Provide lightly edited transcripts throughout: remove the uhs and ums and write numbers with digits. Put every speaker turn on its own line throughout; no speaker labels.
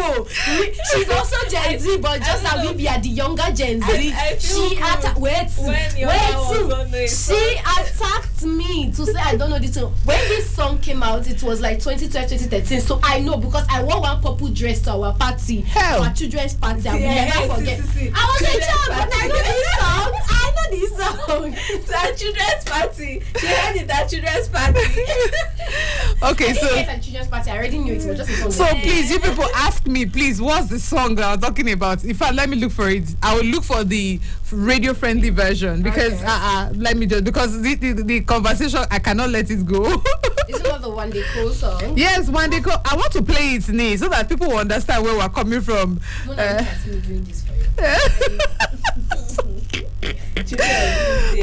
no. She's also Gen Z, but just that we are the younger Gen Z. She attacked me to say I don't know this song. When this song came out, it was like 2012, 2013. So I know because I wore one purple dress to our party, our children's party. I will never forget. I was a child, but I know this song.
To our children's party. She had it at children's party.
Okay, so
at children's party, I already knew it was just a song.
So please, you people ask me, please, what's the song that I'm talking about? In fact, let me look for it. I will look for the radio-friendly version because let me just because the conversation I cannot let it go.
Is it not the One Day Cool song?
Yes, One Day Cool. I want to play it, Nee, so that people will understand where we're coming from.
Me doing this for you.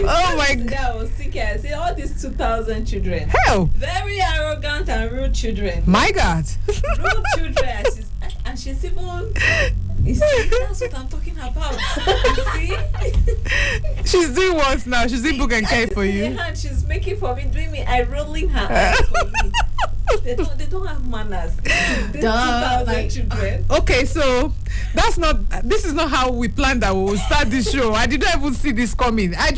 Oh my God! I was thinking, I see all these 2,000 children.
Hell!
Very arrogant and rude children.
My God!
Rude children. And she's even. You see, that's what I'm talking about. You see?
She's doing what now? She's doing book and care for you.
And she's making for me, doing me, I rolling her eyes for me. They don't have manners. These 2,000 children.
Okay, so this is not how we planned that we will start this show. I didn't even see this coming. I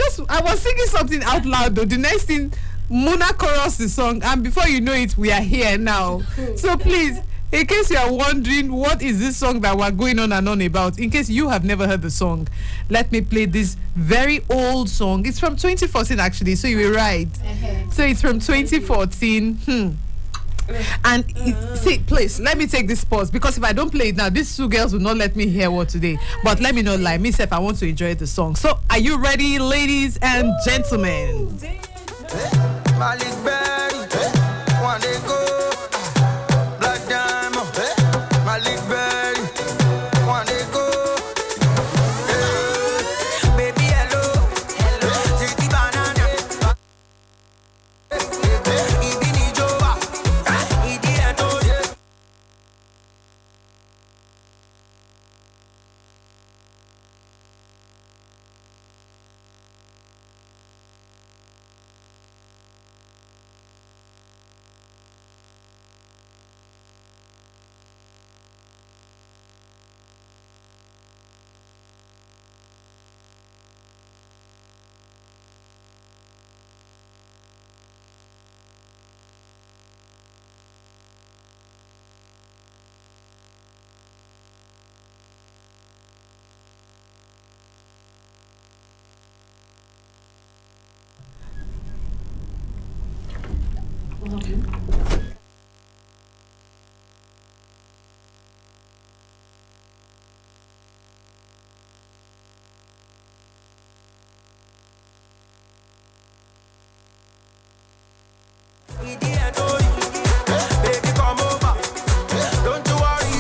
was singing something out loud though. The next thing, Muna chorus the song, and before you know it, we are here now. So please, in case you are wondering what is this song that we're going on and on about, in case you have never heard the song, let me play this very old song. It's from 2014 actually, so you were right. So it's from 2014. And see, please let me take this pause because if I don't play it now, these two girls will not let me hear what today. But let me not lie, myself, I want to enjoy the song. So are you ready, ladies and gentlemen?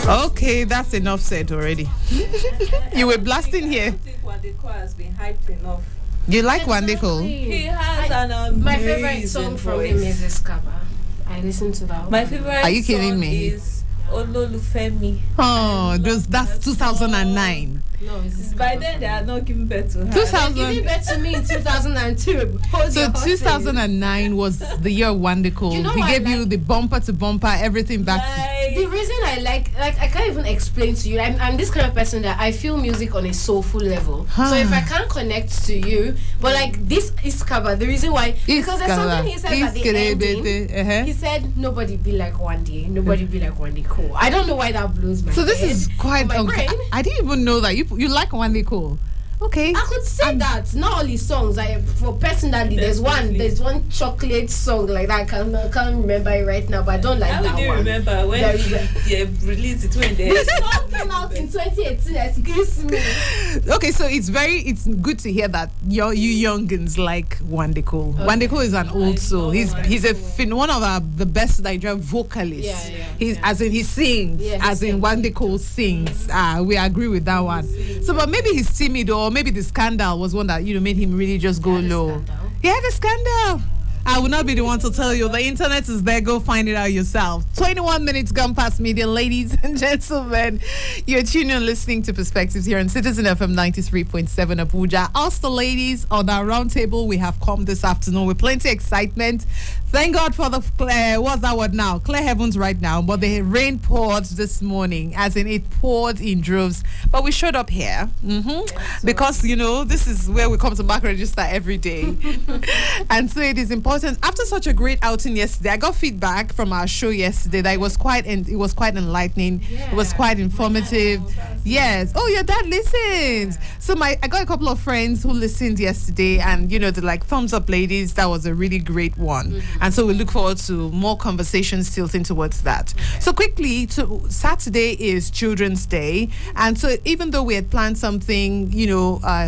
Okay, that's enough said already. You were blasting here.
I don't think Wandeko has been hyped enough.
You like Wandeko?
He has an amazing
my favorite song from him is Iskaba. I listen to that.
My favorite
Are you kidding
song
me?
is Ololufemi.
Oh, that's 2009.
No, it's
By then they are not giving birth to her.
2000.
giving birth to me in 2002.
So 2009 was the year of Wandeko.
You know
He
what,
gave you the bumper to bumper, everything back to.
The reason I like I can't even explain to you. I'm this kind of person that I feel music on a soulful level. So if I can't connect to you, but like this Iskaba, the reason why, because there's something he says at the ending. He said nobody be like Wandi, nobody be like Wandi Cool. I don't know why that blows my
So this
head.
is quite.
My brain.
I didn't even know that you like Wandeko. Okay.
I could say that. Not only songs. For personally, there's one chocolate song like that. I can't remember it right now, but I don't like that one.
How do you remember when they released it when they?
The song came out in 2018. Excuse me.
Okay, so it's good to hear that you youngins like Wandeko. Okay. Wandeko is an old soul. He's one of the best Nigerian vocalists. He sings, Wandeko sings. We agree with that one. So, but maybe he's timid, or maybe the scandal was one that made him really just go low. He had a scandal. I will not be the one to tell you. The internet is there. Go find it out yourself. 21 minutes gone past media, ladies and gentlemen. You're tuning in listening to Perspectives here on Citizen FM 93.7 Abuja. Us, the ladies, on our roundtable, we have come this afternoon with plenty of excitement. Thank God for the, what's that word now? Clear heavens right now. But the rain poured this morning, as in it poured in droves. But we showed up here because, this is where we come to back register every day. And so it is important. After such a great outing yesterday, I got feedback from our show yesterday that it was quite enlightening. Yeah. It was quite informative. Yes. Oh, your dad listens. Yeah. So I got a couple of friends who listened yesterday, and they're like, thumbs up, ladies. That was a really great one. And so we look forward to more conversations tilting towards that. Okay. So quickly, Saturday is Children's Day, and so even though we had planned something,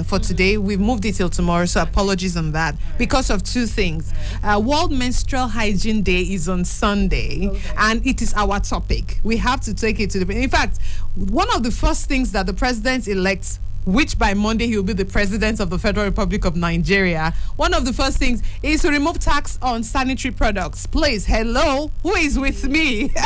for today, we've moved it till tomorrow. So apologies on that because of two things. World Menstrual Hygiene Day is on Sunday, and it is our topic. We have to take it to the. In fact, one of the first things that the president-elect, which by Monday he will be the president of the Federal Republic of Nigeria, one of the first things is to remove tax on sanitary products. Please, hello, who is with me?
From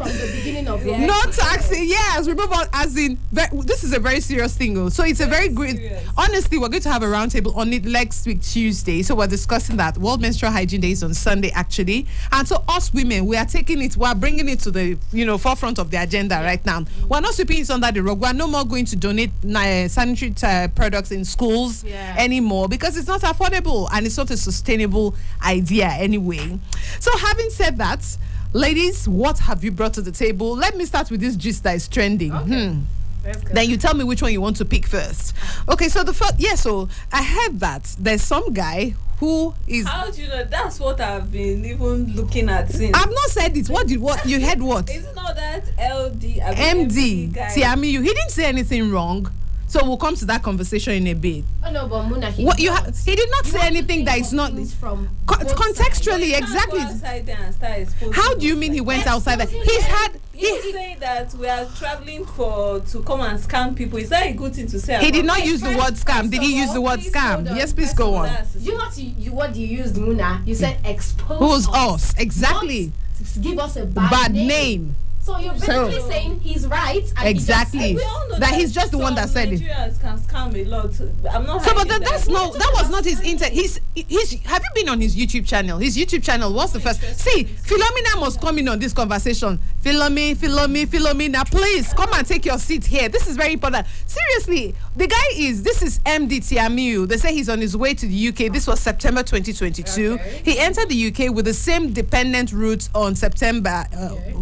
the beginning of the
no taxing, yes, remove all, as in, this is a very serious thing. So it's a very great, honestly, we're going to have a roundtable on it next week, Tuesday. So we're discussing that. World Menstrual Hygiene Day is on Sunday, actually. And so us women, we are taking it, we're bringing it to the, forefront of the agenda right now. We're not sweeping it under the rug. We're no more going to donate sanitary products in schools anymore because it's not affordable and it's not a sustainable idea anyway. So having said that, ladies, what have you brought to the table? Let me start with this gist that is trending. Okay. Then you tell me which one you want to pick first. Okay, so the first, so I heard that there's some guy who is.
How do you know? That's what I've been even looking at since.
I've not said it. What you heard? What?
Isn't all that LD?
MD. Tiamiyu. He didn't say anything wrong. So we'll come to that conversation in a bit.
Oh no, but Muna, he
did not say anything that is not
from
contextually exactly. How do you mean he went outside?
He's saying that we are traveling to come and scam people. Is that a good thing to say?
He did not use the word scam. Did he use the word scam? Yes, please go on.
What you used, Muna? You said expose.
Who's us? Exactly.
Give us a bad name. So you're basically saying he's right. And
exactly. That he's just the one that said it.
Nigerians can scam a lot. I'm not.
So, but that was not his intent. Have you been on his YouTube channel? His YouTube channel was the first. See, Philomena must come in on this conversation. Philomena, please come and take your seat here. This is very important. Seriously, this is MD Tiamiyu. They say he's on his way to the UK. This was September 2022. Okay. He entered the UK with the same dependent route on September.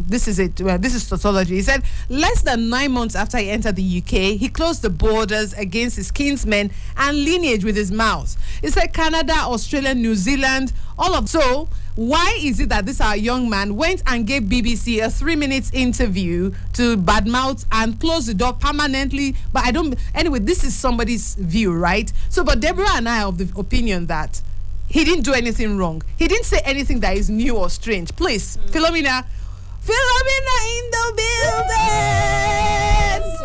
This is it. This is tautology. He said less than 9 months after he entered the UK, he closed the borders against his kinsmen and lineage with his mouth. He said Canada, Australia, New Zealand, all of so. Why is it that this our young man went and gave BBC a 3-minute interview to badmouth and close the door permanently? But anyway, this is somebody's view, right? So, but Deborah and I are of the opinion that he didn't do anything wrong. He didn't say anything that is new or strange. Please, Philomena in the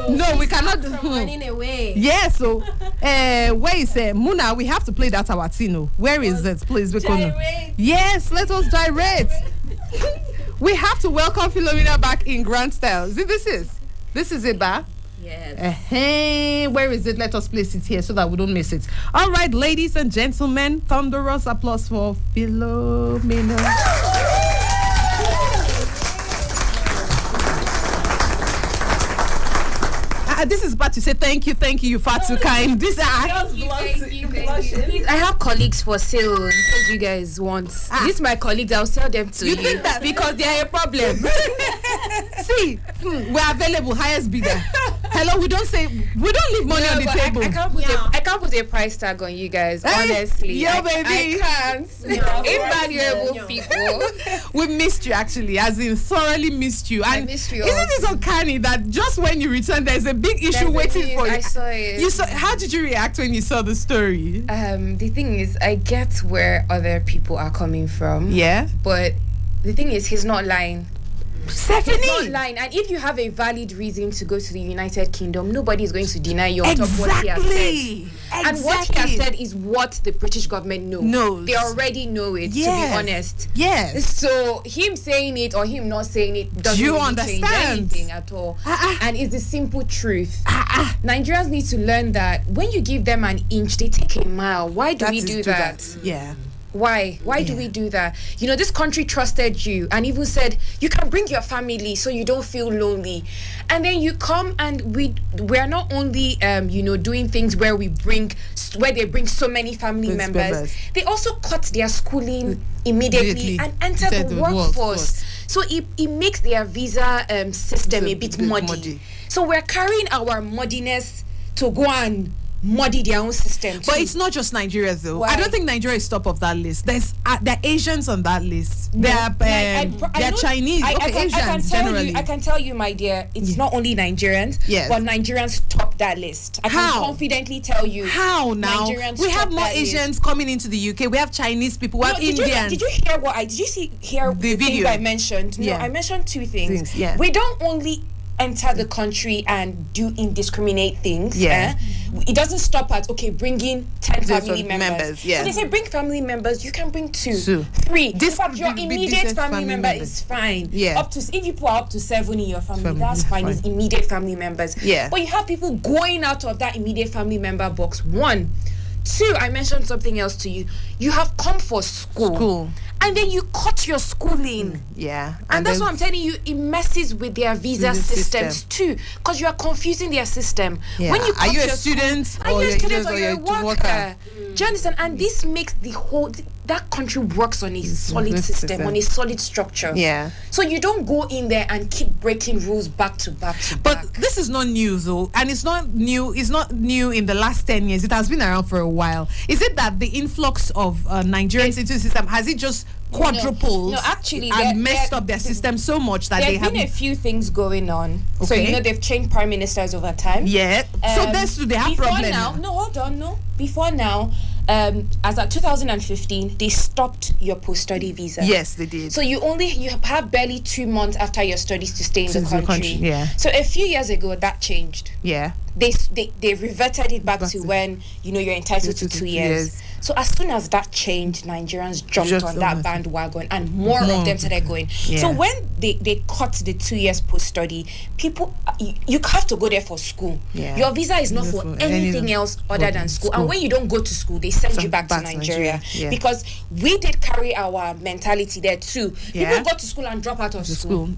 building. No, we cannot do
running away.
Yeah, so where is Muna? We have to play that our Tino. Where is it? Please, yes, let us gyrate. We have to welcome Philomena back in grand style. See, this is it, ba?
Yes.
Where is it? Let us place it here so that we don't miss it. All right, ladies and gentlemen, thunderous applause for Philomena. This is bad to say thank you, you far too kind. This
Thank you. I have colleagues for sale. What do you guys want? These my colleagues. I'll sell them to you.
Think that because they are a problem. See, we're available, highest bidder. Hello, we don't leave money on the table.
I can't put a price tag on you guys. Honestly,
baby,
I can't. Invaluable people.
We missed you actually, as in thoroughly missed you. And
I missed you.
Isn't it uncanny that just when you return, there's a big issue waiting for you?
I saw it.
How did you react when you saw the story?
The thing is, I get where other people are coming from.
Yeah.
But the thing is, he's not lying.
Stephanie.
He's not lying. And if you have a valid reason to go to the United Kingdom, nobody is going to deny you on top of what he has said. And what he has said is what the British government knows. They already know it, to be honest.
Yes.
So him saying it or him not saying it doesn't really change anything at all. And it's the simple truth. Nigerians need to learn that when you give them an inch, they take a mile. Why do we do that?
Yeah.
Why do we do that? You know, this country trusted you and even said you can bring your family so you don't feel lonely, and then you come and we're not only doing things where they bring so many family members. They also cut their schooling immediately and enter the workforce. So it makes their visa system a bit muddy. So we're carrying our muddiness to go and muddy their own system too.
But it's not just Nigeria though.
Why?
I don't think Nigeria is top of that list. There are Asians on that list.
No.
There are Chinese.
I can tell you, my dear, it's not only Nigerians, but Nigerians top that list. I can confidently tell you.
How now?
Nigerians
we have more Asians coming into the UK. We have Chinese people. We have Indians.
Did you hear the video I mentioned? No, I mentioned two things. We don't only enter the country and do indiscriminate things. It doesn't stop at bringing 10 family members. So they say bring family members, you can bring 2, 3. In fact, your immediate family member is fine. Up to, if you put up to 7 in your family, that's fine. It's immediate family members. But you have people going out of that immediate family member box. 1, 2, I mentioned something else to you. You have come for school. And then you cut your schooling. And that's what I'm telling you, it messes with their visa systems too. Because you are confusing their system. When you cut your
student
or you're a worker? Do you understand? And this makes that country works on a solid system, on a solid structure. So you don't go in there and keep breaking rules back to back to back.
But this is not new though, and it's not new in the last 10 years. It has been around for a while. Is it that the influx of Nigerians into the system, has it just quadrupled?
No, actually,
and messed up their system so much that they have
been a few things going on. So they've changed prime ministers over time.
So they have problems.
Before now, as at 2015, they stopped your post-study visa.
Yes, they did.
So you have barely 2 months after your studies to stay in the country. So a few years ago, that changed. They reverted it back to when you're entitled to 2 years. So as soon as that changed, Nigerians jumped on that bandwagon, and more of them started going. So when they cut the 2 years post-study, people, you have to go there for school. Your visa is not for anything else other than school. And when you don't go to school, they send you back to Nigeria. Because we did carry our mentality there too. People go to school and drop out of school.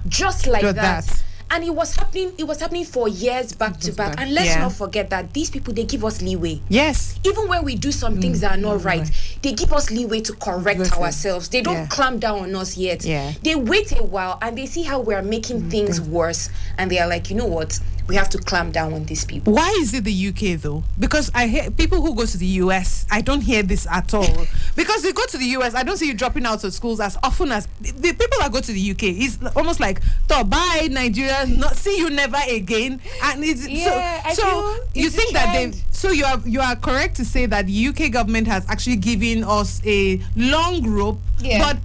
Just like that. And it was happening for years back to back. And let's not forget that these people, they give us leeway. Even when we do some things that are not right, they give us leeway to correct ourselves. They don't clamp down on us yet. They wait a while and they see how we're making things worse. And they are like, you know what? We have to clamp down on these people.
Why is it the UK though? Because I hear people who go to the US, I don't hear this at all. Because they go to the US, I don't see you dropping out of schools as often as the people that go to the UK. It's almost like, bye Nigeria, not see you never again. And it's you think that you are correct to say that the UK government has actually given us a long rope. But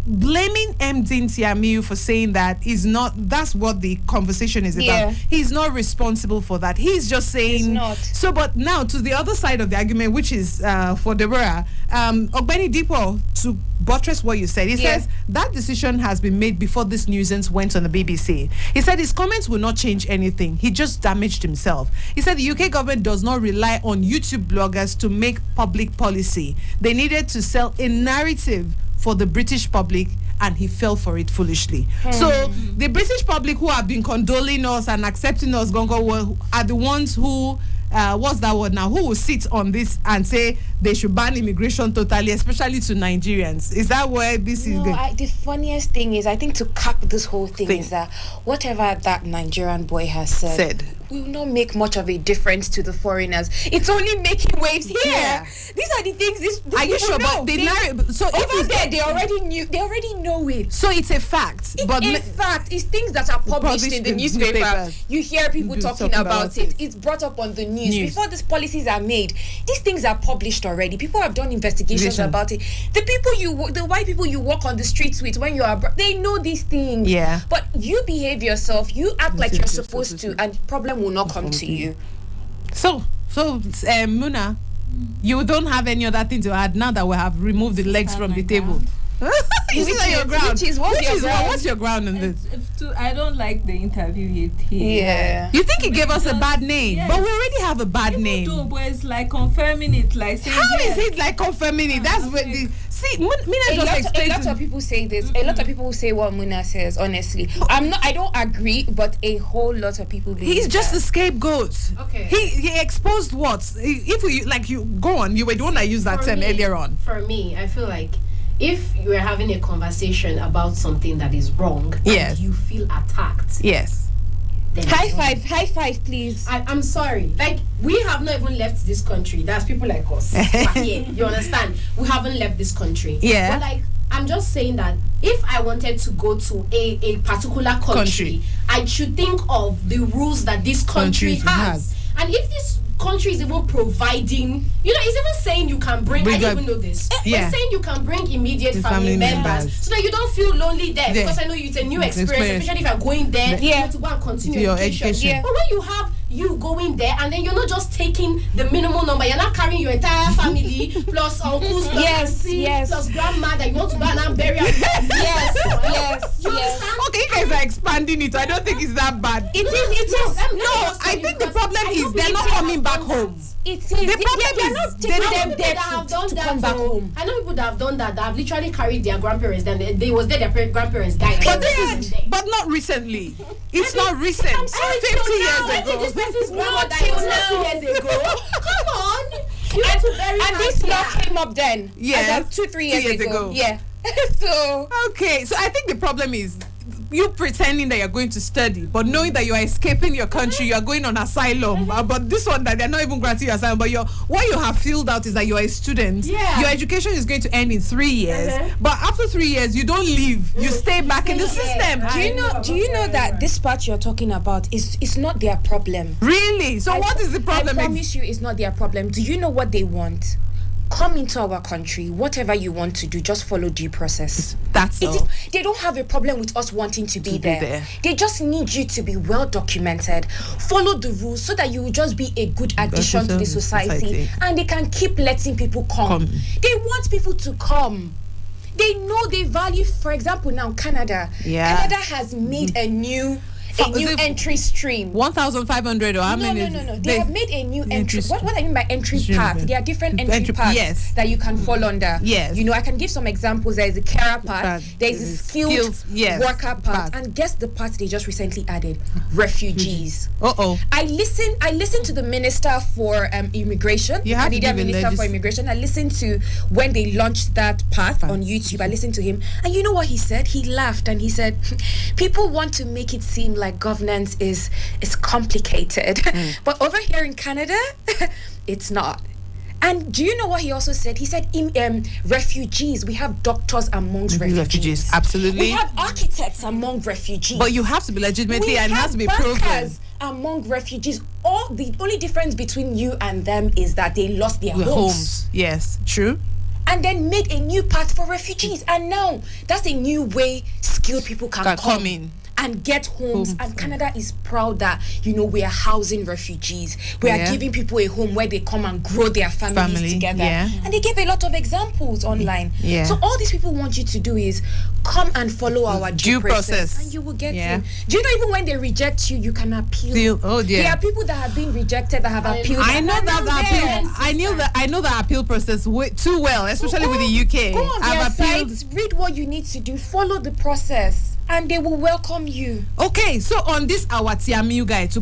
blaming MD Tiamiu for saying that is not, that's what the conversation is about. He's not responsible for that. He's just saying.
He's not.
So, but now to the other side of the argument, which is for Deborah, Ogbeni Dipo, to buttress what you said, he says that decision has been made before this nuisance went on the BBC. He said his comments will not change anything. He just damaged himself. He said the UK government does not rely on YouTube bloggers to make public policy. They needed to sell a narrative for the British public, and he fell for it foolishly. So the British public who have been condoling us and accepting us Gongo are the ones who what's that word now, who will sit on this and say they should ban immigration totally, especially to Nigerians. Is that where this is going?
The funniest thing is, I think, to cap this whole thing is that whatever that Nigerian boy has said will not make much of a difference to the foreigners. It's only making waves here. Yeah. These are the things. These
are you sure? But so
over there, they already knew. They already know it.
So it's a fact.
It's fact. It's things that are published in the newspaper. You hear people talking about it. It's brought up on the news. Before these policies are made. These things are published already. People have done investigations about it. The white people you walk on the streets with when you are, they know these things.
Yeah.
But you behave yourself. You act like you're supposed to, and problem will not come to you.
So Muna, you don't have any other thing to add now that we have removed the legs from the table. What's your ground in this?
I don't like the interview here.
Yeah.
You think he gave us a bad name? Yes. But we already have a bad name.
But it's like confirming it, like saying.
How is it like confirming it? That's what the Muna just explained.
A lot of people say this. A lot of people say what Muna says. Honestly, I don't agree, but a whole lot of people believe
he's just the scapegoat.
Okay.
He exposed what? If you go on, you were the one that used that term earlier on.
For me, I feel like if you are having a conversation about something that is wrong, and you feel attacked, then
high five, please.
I'm sorry. Like, we have not even left this country. That's people like us. Here, you understand? We haven't left this country.
Yeah.
But like, I'm just saying that if I wanted to go to a particular country, I should think of the rules that this country has. And if this country is even providing, it's even saying you can bring, I didn't even know this. It's saying you can bring immediate family members so that you don't feel lonely there. Because I know it's a new experience, especially if you're going there, you have to go and continue your education. But when you have you going there and then you're not just taking the minimum number, you're not carrying your entire family plus uncles plus plus grandma that you want to go and bury.
You understand? Okay, you guys are expanding it. I don't think it's that bad.
It is.
No, I think the problem is they're not coming back home.
It is.
The problem is
they're not there to come back home.
I know people that have done that have literally carried their grandparents. Then they was there, their grandparents died.
But not recently. It's not recent. 50 years ago.
This person's grandma died 2 years ago. Come on.
And this law came up then.
Yeah.
About 2-3 years ago. Yeah.
So I think the problem is you pretending that you're going to study, but knowing that you are escaping your country, you are going on asylum. But this one that they're not even granting you asylum, but what you have filled out is that you are a student.
Yeah.
Your education is going to end in 3 years. But after 3 years, you don't leave. You stay back in the system.
Do you know that this part you're talking about is not their problem?
Really? So what is the problem?
I promise you it's not their problem. Do you know what they want? Come into our country, whatever you want to do, just follow due process.
That's all.
They don't have a problem with us wanting to be there. They just need you to be well documented, follow the rules so that you will just be a good addition to the society. And they can keep letting people come. They want people to come. They know they value, for example, now Canada. Yeah. Canada has made a new entry stream.
1,500 or how many?
No. They have made a new entry. What I mean by entry path? There are different entry paths that you can fall under.
Yes.
I can give some examples. There is a carer path. There is a skilled worker path. And guess the path they just recently added? Refugees. I listened to the Minister for Immigration. Canadian Minister for Immigration. I listened to when they launched that path on YouTube. I listened to him. And you know what he said? He laughed and he said, people want to make it seem like governance is complicated. But over here in Canada, it's not. And do you know what he also said? He said, refugees, we have doctors amongst refugees.
Absolutely.
We have architects among refugees.
But you have to be legitimately and it has to be proven.
Among refugees. The only difference between you and them is that they lost their homes.
Yes, true.
And then made a new path for refugees. And now that's a new way skilled people can come in and get homes. And Canada is proud that we are housing refugees. We are giving people a home where they come and grow their families together. And they gave a lot of examples online. So all these people want you to do is come and follow our due process and you will get in. Do you know even when they reject you, you can appeal? There are people that have been rejected that have appealed.
I know that appeal process too well, especially with the UK.
Go on their sites, read what you need to do, follow the process. And they will welcome you.
Okay, so on this our TMU guy to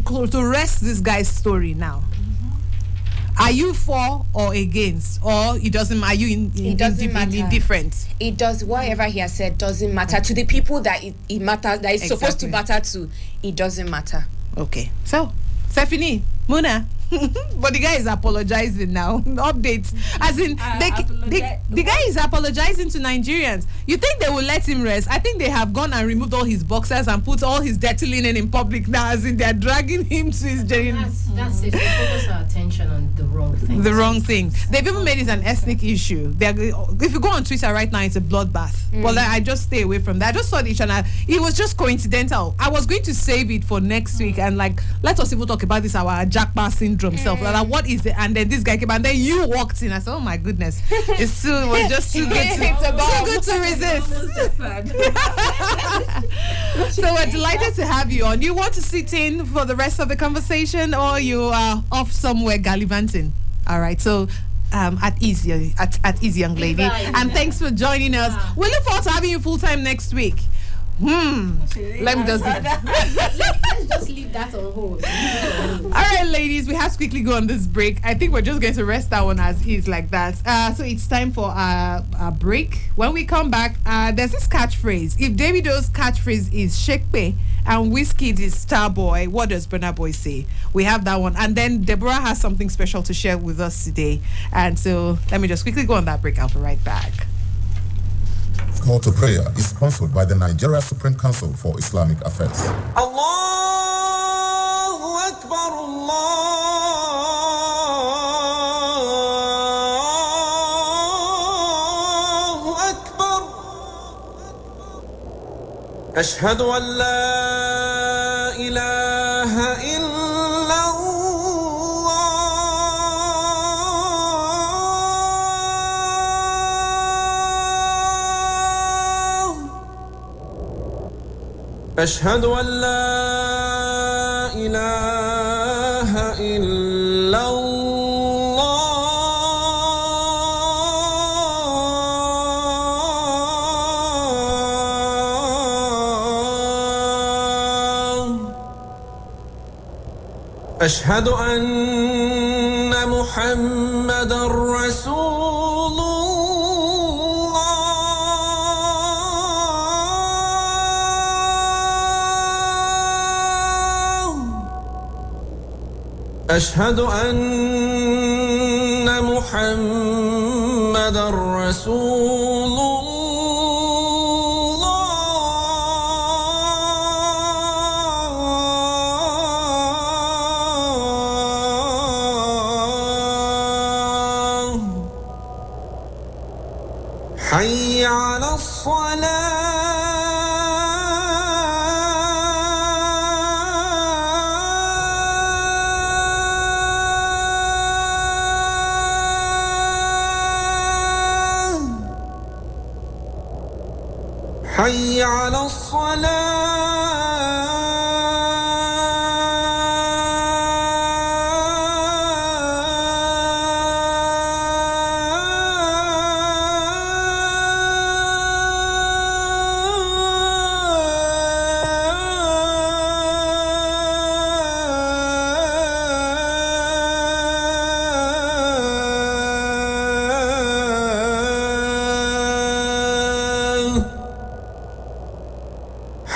rest this guy's story now. Are you for or against, or it doesn't? Are you indifferent?
It does. Whatever he has said doesn't matter to the people that it matters. That it's supposed to matter to. It doesn't matter.
Okay, so Stephanie, Muna. But the guy is apologizing now. Updates. As in, the guy is apologizing to Nigerians. You think they will let him rest? I think they have gone and removed all his boxers and put all his dirty linen in public now. As in, they're dragging him to his jail.
That's it. They focus our attention on the wrong thing.
The wrong thing. They've even made it an ethnic issue. If you go on Twitter right now, it's a bloodbath. Well, I just stay away from that. I just saw the channel. It was just coincidental. I was going to save it for next week and let us even talk about this, our jackpot syndrome self. Like, what is it? And then this guy came and then you walked in. I said, oh my goodness. It was just too good to resist. So we're delighted to have you on. You want to sit in for the rest of the conversation or you are off somewhere gallivanting? All right. So at ease, young lady. And thanks for joining us. We look forward to having you full time next week. Let me just
let's just leave that on hold.
All right, ladies, we have to quickly go on this break. I think we're just going to rest that one as is like that. So it's time for a break. When we come back, there's this catchphrase. If Davido's catchphrase is Shake Pay and Wizkid is Starboy, what does Burna Boy say? We have that one. And then Deborah has something special to share with us today. And so let me just quickly go on that break. I'll be right back.
Call to Prayer is sponsored by the Nigeria Supreme Council for Islamic Affairs.
Allahu Akbar, Allahu Akbar. Ashhadu an la ilaha illallah. أشهد أن لا إله إلا الله أشهد أن محمدًا رسول أشهد أن محمدًا رسول الله حي على الصلاة حي على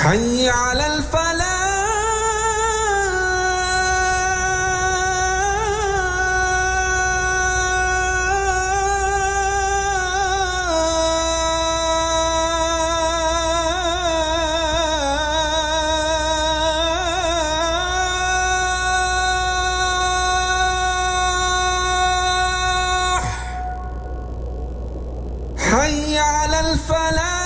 حي على الفلاح حي على الفلاح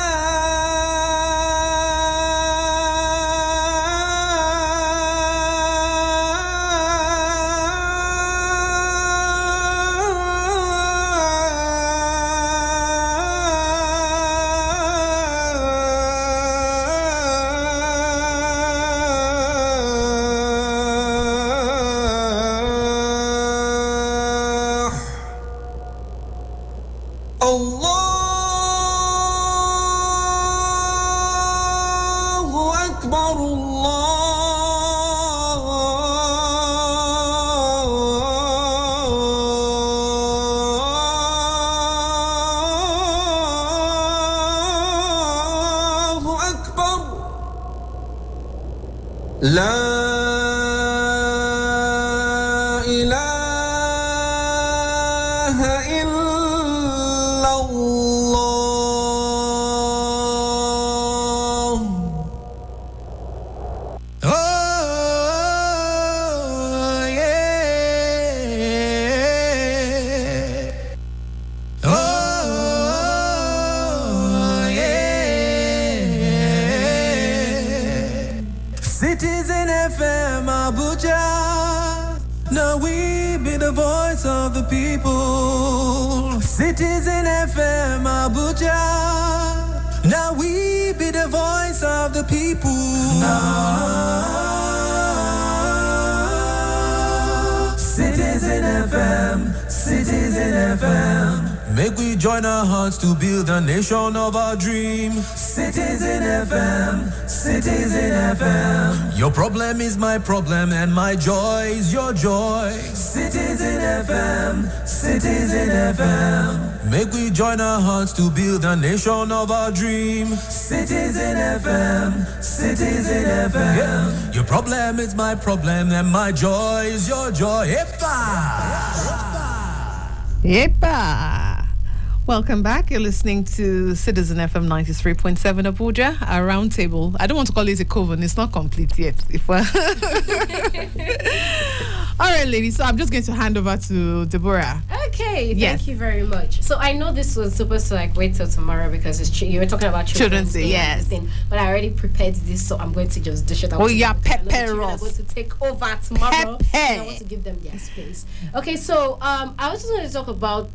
الله أكبر الله أكبر لا Citizen FM Abuja. Now we be the voice of the people. Citizen FM Abuja. Now we be the voice of the people. Citizen FM, Citizen FM. Make we join our hearts to build a nation of our dream. Citizen FM, Citizen FM. Your problem is my problem and my joy is your joy. Citizen FM, Citizen FM. Make we join our hearts to build a nation of our dream. Citizen FM, Citizen FM. Yeah. Your problem is my problem and my joy is your joy.
Yepa! Welcome back. You're listening to Citizen FM 93.7 Abuja, a roundtable. I don't want to call it a coven. It's not complete yet. All right, ladies. So I'm just going to hand over to Deborah.
Okay. Thank you very much. So I know this was supposed to wait till tomorrow because you were talking about Children's Day.
Yes.
But I already prepared this, so I'm going to just dish it out.
Oh, yeah,
Pepper. I'm going to take over tomorrow. I want to give them their space. Okay. So I was just going to talk about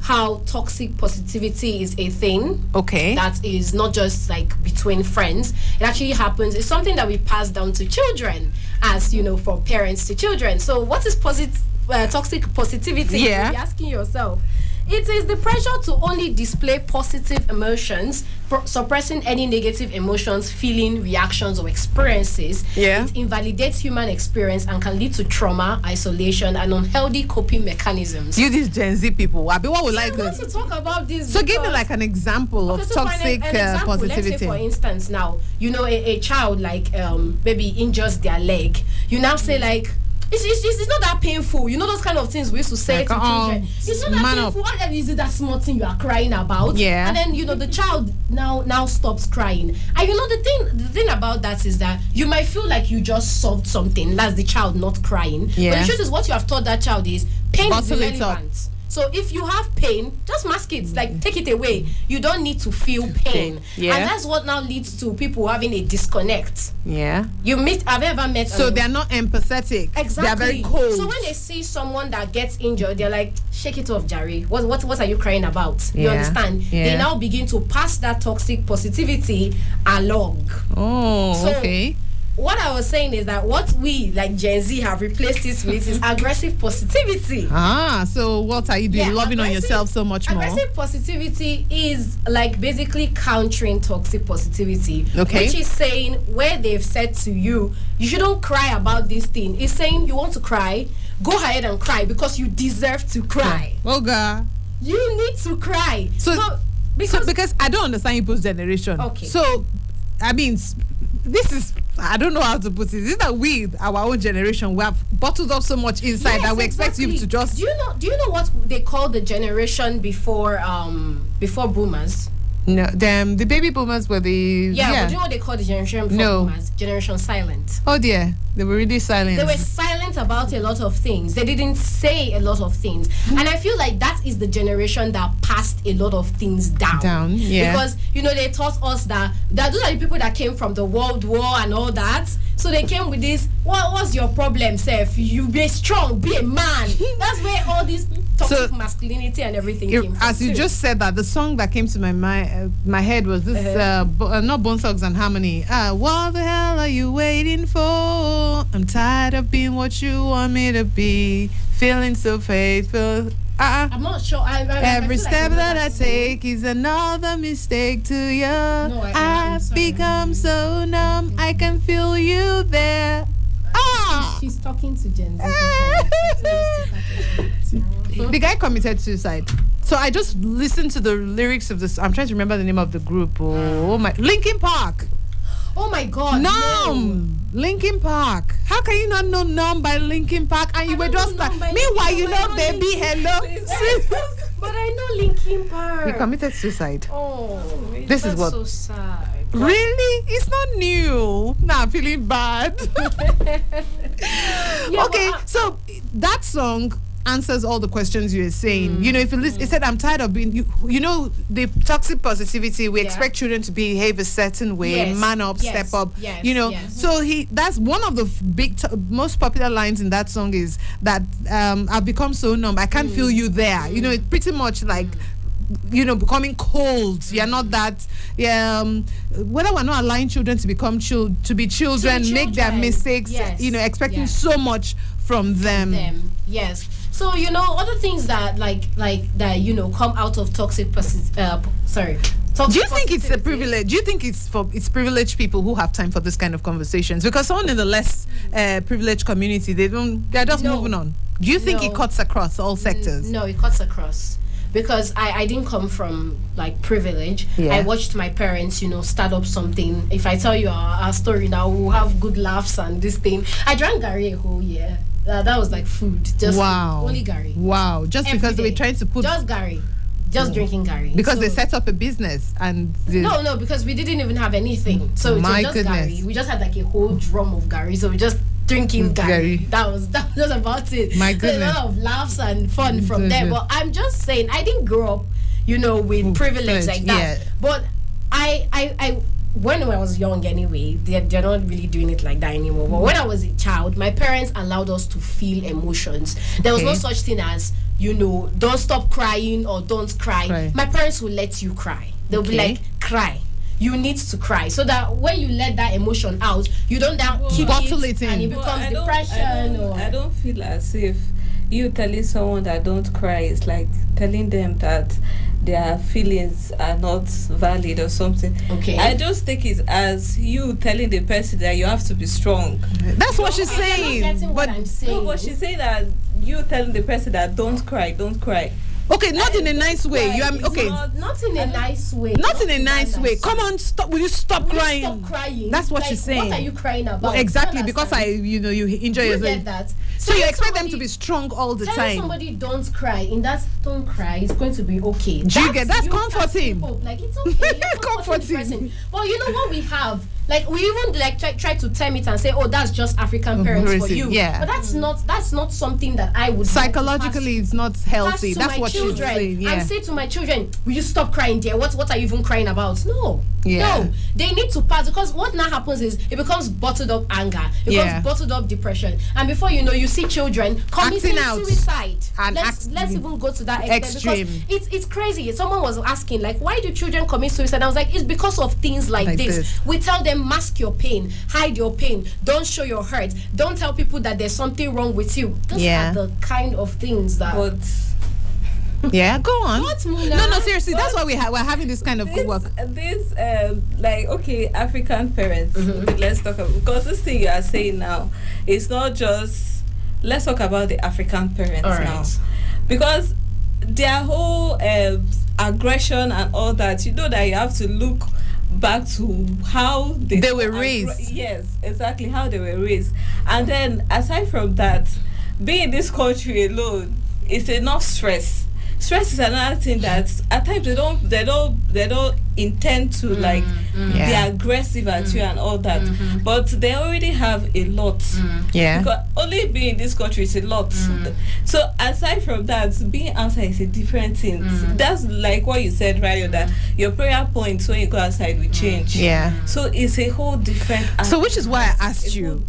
how toxic positivity is a thing.
Okay.
That is not just between friends. It actually happens. It's something that we pass down to children, as from parents to children. So what is toxic positivity?
Yeah.
You're asking yourself. It is the pressure to only display positive emotions, suppressing any negative emotions, feeling, reactions, or experiences.
Yeah.
It invalidates human experience and can lead to trauma, isolation, and unhealthy coping mechanisms.
You these Gen Z people, what would
I want to talk about this.
So give me an example of toxic positivity.
Let's say, for instance, now a child maybe injures their leg. You now say it's not that painful. Those kind of things we used to say to children. It's not that painful. What is it that small thing you are crying about?
Yeah.
And then the child now stops crying. And the thing about that is that you might feel like you just solved something. That's the child not crying.
Yeah.
But the truth is, what you have taught that child is pain is
Bottle it
irrelevant. So if you have pain, just mask it. Take it away. You don't need to feel pain.
Yeah.
And that's what now leads to people having a disconnect.
Yeah.
Have you ever met?
So they're not empathetic.
Exactly.
They're very cold.
So when they see someone that gets injured, they're like, shake it off, Jerry. What are you crying about?
Yeah.
You understand?
Yeah.
They now begin to pass that toxic positivity along.
Oh,
So,
okay.
What I was saying is that what we Gen Z have replaced this with is aggressive positivity.
So what are you doing? Loving on yourself so much more.
Aggressive positivity is basically countering toxic positivity.
Okay.
Which is saying where they've said to you, you shouldn't cry about this thing. It's saying you want to cry, go ahead and cry because you deserve to cry.
Oh God.
You need to cry.
Because I don't understand people's generation.
Okay.
So I mean, this is, I don't know how to put it. This is that we, our own generation, we have bottled up so much inside that we expect you to just.
Do you know what they call the generation before boomers?
No, the baby boomers were the
But do you know what they call the generation before boomers? Generation silent.
Oh dear, they were really silent.
They were silent about a lot of things. They didn't say a lot of things, and I feel like that is the generation that passed a lot of things down.
Yeah.
Because they taught us that those are the people that came from the World War and all that. So they came with this. What's your problem, Seth? You be strong, be a man. That's where all this toxic masculinity and everything came from.
As you just said that, the song that came to my head was this, not Bone Thugs and Harmony. What the hell are you waiting for? I'm tired of being what you want me to be. Feeling so faithful.
I'm not sure.
Every step that I
song.
take is another mistake to you.
No,
I've become so numb, I can feel you there.
She's talking to Gen Z.
The guy committed suicide. So I just listened to the lyrics of this. I'm trying to remember the name of the group. Oh my, Linkin Park.
Oh my God.
Numb. Linkin Park. How can you not know Numb by Linkin Park? And you were just like, meanwhile, baby, hello.
But I know Linkin Park.
He committed suicide.
Oh,
this is what.
So sad.
Really? It's not new. Nah, I'm feeling bad. Okay, so that song, answers all the questions you're saying. You know, if you listen, it said, I'm tired of being, you know, the toxic positivity, we expect children to behave a certain way, man up, step up, you know. So that's one of the most popular lines in that song is that I've become so numb, I can't feel you there. You know, it's pretty much like, you know, becoming cold. You're not that. Whether we're not allowing children to become to be children, make their mistakes. You know, expecting so much from them.
Yes. So you know, other things that like that, you know, come out of toxic
Do you think it's a privilege? Do you think it's privileged people who have time for this kind of conversations? Because someone in the less privileged community, they're just moving on. Do you think it cuts across all sectors?
No, it cuts across. Because I didn't come from like privilege. I watched my parents, you know, start up something. If I tell you our story now, we'll have good laughs and this thing. I drank Gary a whole year. That was like food. Just only Gary.
Wow. Just every because they were trying to put
just Gary. Just drinking Gary.
Because they set up a business and
no, because we didn't even have anything. So it was just Gary. We just had like a whole drum of Gary. So we just drinking Gary. That was about it.
My goodness.
So a lot of laughs and fun from there. But I'm just saying, I didn't grow up, you know, with privilege like that. But I when I was young anyway, they're not really doing it like that anymore. But when I was a child, my parents allowed us to feel emotions. There was no such thing as, you know, don't stop crying or don't cry. My parents will let you cry. They'll be like, cry. You need to cry, so that when you let that emotion out, you don't keep
bottle
it
in.
And it becomes depression.
I don't feel as if you telling someone that don't cry is like telling them that their feelings are not valid or something. I just take it as you telling the person that you have to be strong.
That's what she's saying.
But I'm saying.
No, but she's saying that you telling the person that don't cry.
Okay, not in a nice way. You are okay.
Not in a nice way.
Not in a nice way. Come on, stop. Will you stop crying?
Stop crying.
That's what she's saying.
What are you crying about?
Well, exactly, because you enjoy yourself.
You get that.
So you expect them to be strong all the time.
Telling somebody don't cry, in that don't cry, it's going to be okay.
Do you get that's comforting?
Like it's okay. Comforting. Well, you know what we have. Like we even like try to term it and say, oh, that's just African parents for you.
Yeah.
But that's not something that I would
psychologically it's not healthy. That's what she's saying.
I say to my children, will you stop crying, dear? What are you even crying about? No. No. They need to pass, because what now happens is it becomes bottled up anger. It becomes bottled up depression. And before you know, you see children committing suicide. And let's even go to that extreme. Because it's crazy. Someone was asking, like, why do children commit suicide? I was like, it's because of things like this. We tell them, mask your pain, hide your pain, don't show your hurt, don't tell people that there's something wrong with you. Those are the kind of things that.
Go on. No, seriously,
but
that's why we're having this kind of work.
This African parents. Okay, let's talk about, because this thing you are saying now, it's not just. Let's talk about the African parents now, because their whole aggression and all that. You know that you have to look back to how they
were raised.
Yes, exactly how they were raised. And then aside from that, being in this country alone is enough stress. Stress is another thing that at times they don't intend to be aggressive at you and all that, but they already have a lot. Because only being in this country is a lot. So aside from that, being outside is a different thing. That's like what you said, Rayo, that your prayer points when you go outside will change. So it's a whole different.
So which is why I asked you,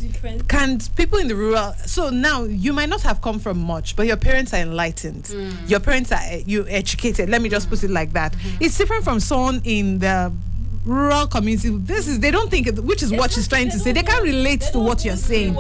can people in the rural? So now you might not have come from much, but your parents are enlightened. Your parents are educated. Let me just put it like that. It's different from someone in the rural community. They don't think, which is what she's trying to say. They can't relate to what you're saying.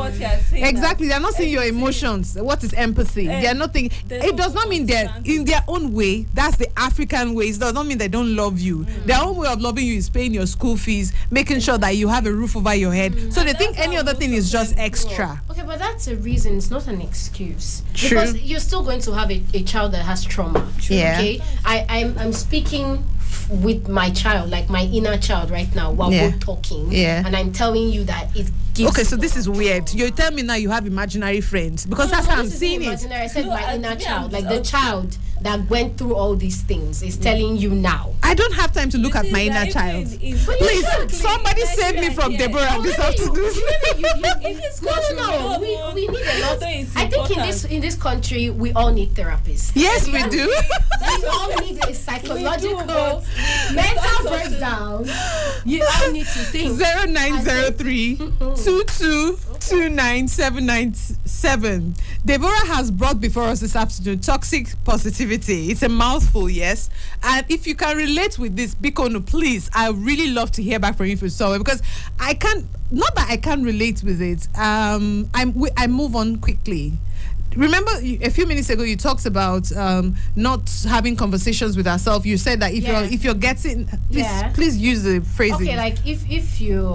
Exactly. They're not seeing your emotions. What is empathy? They're not thinking. It does not mean they're in their own way. That's the African way. It does not mean they don't love you. Their own way of loving you is paying your school fees, making sure that you have a roof over your head. So they think any other thing is just extra.
Okay, but that's a reason. It's not an excuse.
True.
Because you're still going to have a child that has trauma. Okay. I'm speaking with my child, like my inner child right now, while we're talking, and I'm telling you that it gives.
Okay, so this is weird. You tell me now you have imaginary friends, because that's how I'm seeing it.
I said my inner child, like the child that went through all these things is telling you now.
I don't have time to look at my inner child. Please, somebody save me from Deborah this afternoon.
No. We need a lot. I think in this country we all need therapists.
Yes, we do.
We all need a psychological mental breakdown. You all need to think.
0903 2229797. Deborah has brought before us this afternoon toxic positivity. It's a mouthful, yes. And if you can relate with this, Bikono, please, I really love to hear back from you for so, because I can't, not that I can't relate with it. I move on quickly. Remember a few minutes ago you talked about not having conversations with ourselves. You said that if you're getting, please use the phrasing.
Okay, like if you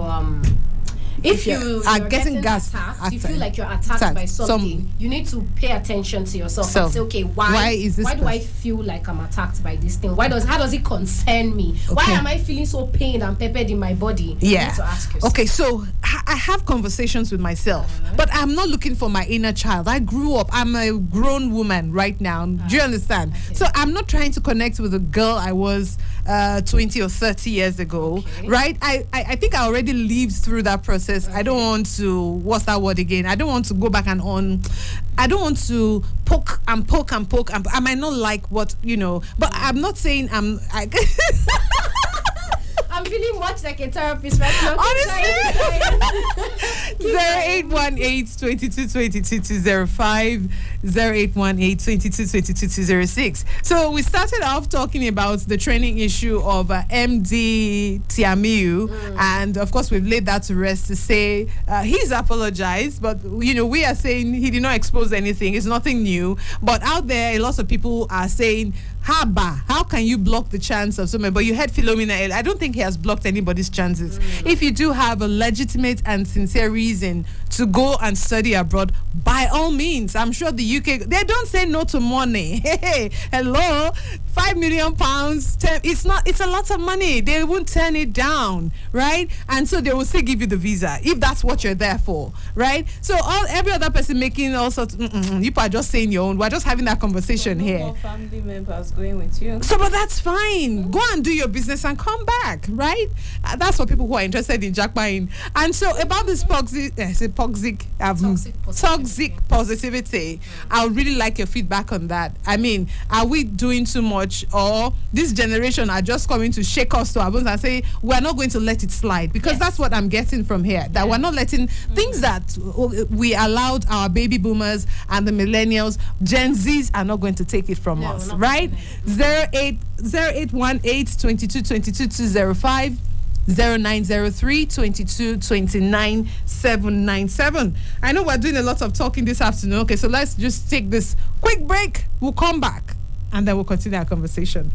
are getting attacked, you feel like you're attacked by something, you need to pay attention to yourself and say, okay, why do I feel like I'm attacked by this thing? How does it concern me? Okay. Why am I feeling so pained and peppered in my body?
Yeah.
You need to ask yourself.
Okay, so I have conversations with myself, but I'm not looking for my inner child. I grew up. I'm a grown woman right now. Do you understand? Okay. So I'm not trying to connect with a girl I was 20 or 30 years ago, right? I think I already lived through that process. I don't want to, what's that word again? I don't want to go back and on. I don't want to poke. I might not like what, but I'm not saying I'm
feeling much like a therapist right now.
Honestly. 0818-2222-205, 0818-2222-206. So we started off talking about the training issue of MD Tiamiu, and of course we've laid that to rest to say he's apologized, but we are saying he did not expose anything. It's nothing new. But out there, a lot of people are saying, how can you block the chance of someone? But you heard Philomena. I don't think he has blocked anybody's chances. If you do have a legitimate and sincere reason to go and study abroad, by all means. I'm sure the UK, they don't say no to money. Hey, hello, £5 million. It's a lot of money. They won't turn it down, right? And so they will still give you the visa if that's what you're there for, right? So every other person making all sorts. You are just saying your own. We're just having that conversation here.
More family members going with you.
So, but that's fine. Go and do your business and come back, right? That's for people who are interested in jackpotting. And so about this toxic positivity, I would really like your feedback on that. I mean, are we doing too much, or this generation are just coming to shake us to our bones and say we're not going to let it slide? Because that's what I'm getting from here, that we're not letting things that we allowed our baby boomers and the millennials, Gen Zs are not going to take it from us, right? 0818-2222-205, 0903-2229-797. I know we're doing a lot of talking this afternoon. Okay, so let's just take this quick break. We'll come back and then we'll continue our conversation.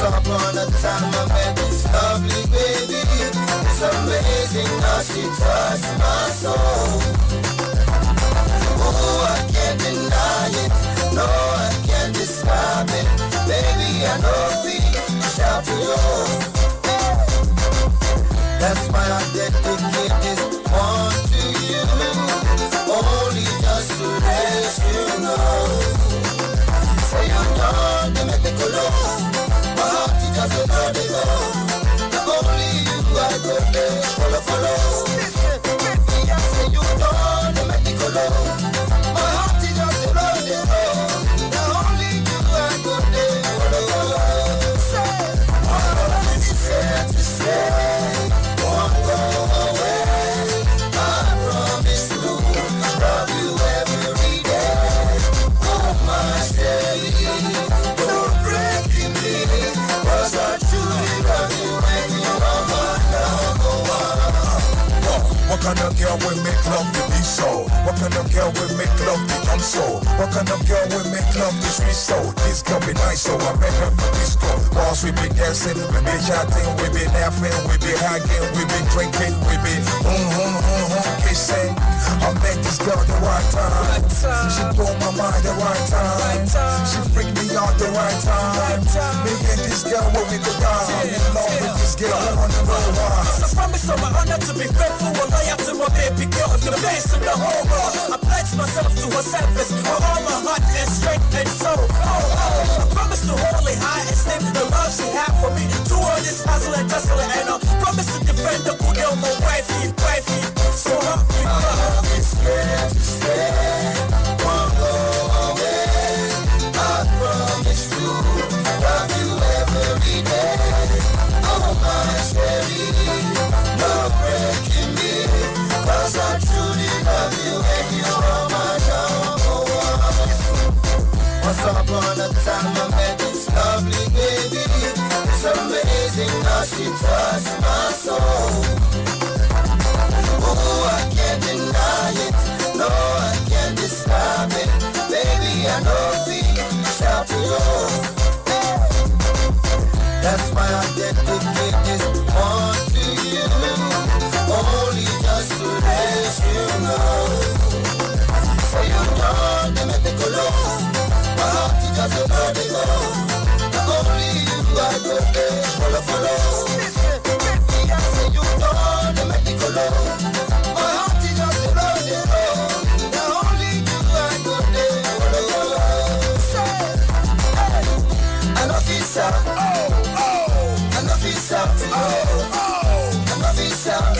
Upon a time I met this lovely baby. It's amazing how she touched my soul. Oh, I can't deny it. No, I can't describe it. Baby, I know we shout to you. That's why I dedicate this one to you. Only just to let you know. Say you're done, they make me go low. Just a body go. Only you I go there. Follow. Listen, baby, I say you don't make me go low. My heart is just a body go. Only you I go there. Follow. Say,
kind of girl will make love to be so? What kind of girl will make love to jump so? What kind of girl will make love to sweet so? This girl be nice, so I met her for disco. Whilst we be dancing, we be chatting, we be laughing, we be hugging, we be drinking, we be kissing. I met this girl the right time. She blew my mind the right time. She freaked me out the right time. Me and this girl will be the guy. I'm in love with this girl, I wanna know why.
I promise on my honor to be faithful and loyal to my baby girl. The best in the whole world. I pledge myself to her service with all my heart and strength and soul. I promise to hold it high and esteem the love she had for me. To all this hustle and tussle, and I promise to defend the good girl, my wifey. So help me God.
I'm scared to stay, won't go away. I promise to love you every day. Oh my Sherry, no breaking me, 'cause I truly love you and you are my number one. Once upon a time I met this lovely baby. It's amazing how she touched my soul. Oh, I can't deny it, no, I can't describe it. Baby, I know we shout to you. That's why I dedicate this one to you, only just to let you know. So you know, they make me go low. My heart is just a burning low. Only you I go there, follow. Baby, I say you know, they make me go low. My heart is just a burning low. Only you I go there, follow. Say, hey, I know this out. I know this out. I know this out.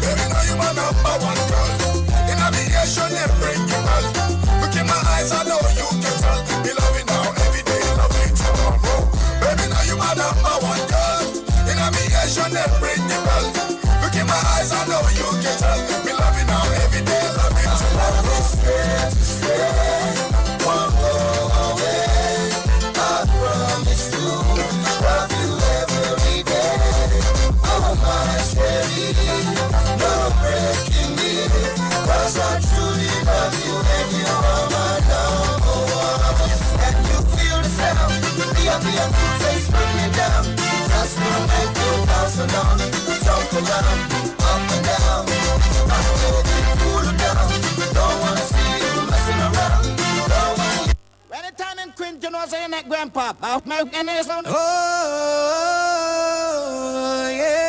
Baby, now you my number one girl. In navigation, every girl. Look in my eyes, I know you can tell. Be loving now, every day, loving tomorrow. Baby, now you my number one girl. In navigation, every girl. Look in my eyes, I know you can tell. Be loving now, every day, loving tomorrow. I'm scared to stay, won't go away. I promise to love you every day. Oh my Sherry, no breaking me, 'cause I truly love you and you are my number one. And you feel the sound, be a two face, bring it down. That's gonna make you bounce along, jump around, up and down. I'm ready to cool it down. Don't wanna see you messing around. Don't wanna. When it's time in Quint, you know what I'm saying, Grandpa. Oh, yeah.